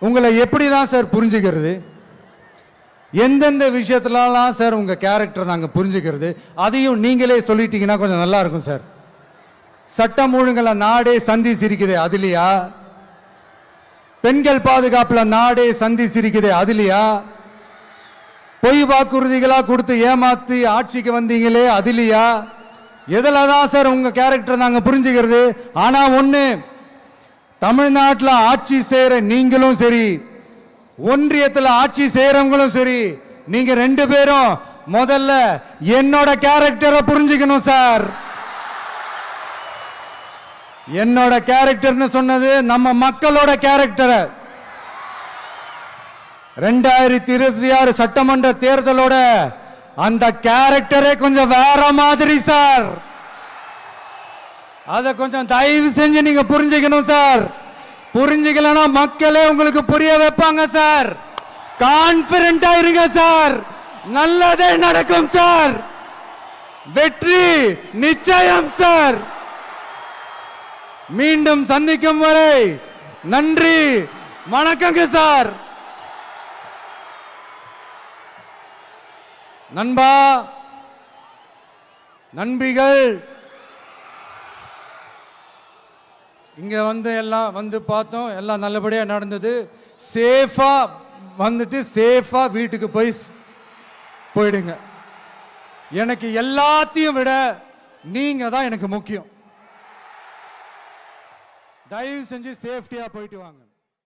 உங்களை எப்படிதான் சார் புரிஞ்சுக்கிறது? எந்தெந்த விஷயத்துலலாம் சார் உங்க கேரக்டர் நாங்க புரிஞ்சுக்கிறது? அதையும் நீங்களே சொல்லிட்டீங்கன்னா கொஞ்சம் நல்லா இருக்கும் சார். சட்டம் ஒழுங்குல நாடே சந்தி சிரிக்குது, அதுலயா? பெண்கள் பாதுகாப்புல நாடே சந்தி சிரிக்குது, அதுலயா? பொய் வாக்குறுதிகளா கொடுத்து ஏமாத்தி ஆட்சிக்கு வந்தீங்களே, அதுலயா? எதுலதான் சார் உங்க கேரக்டர் நாங்க புரிஞ்சுக்கிறது? ஆனா ஒண்ணு, தமிழ்நாட்டில் ஆட்சி செய்யற நீங்களும் சரி, ஒன்றியத்தில் ஆட்சி செய்யறவங்களும் சரி, நீங்க 2 பேரும் முதல்ல என்னோட கேரக்டரை புரிஞ்சுக்கணும் சார். என்னோட கேரக்டர்னு சொன்னது நம்ம மக்களோட கேரக்டரை. 2026 சட்டமன்ற தேர்தலோட அந்த கேரக்டரே கொஞ்சம் வேற மாதிரி சார். அத கொஞ்சம் தயவு செஞ்சு நீங்க புரிஞ்சுக்கணும் சார். புரிஞ்சுக்கலனா மக்களே உங்களுக்கு புரிய வைப்பாங்க சார். கான்பிடென்ட்டா இருங்க சார். நல்லதே நடக்கும் சார். வெற்றி நிச்சயம் சார். மீண்டும் சந்திக்கும் வரை நன்றி, வணக்கங்க சார். நண்பா, நண்பிகள், இங்க எல்லாம் பார்த்தோம், எல்லாம் நல்லபடியா நடந்தது. சேஃபா வந்துட்டு சேஃபா வீட்டுக்கு போயிடுங்க. எனக்கு எல்லாத்தையும் விட நீங்க தான் எனக்கு முக்கியம். தயவு செஞ்சு சேஃப்டியா போயிட்டு வாங்க.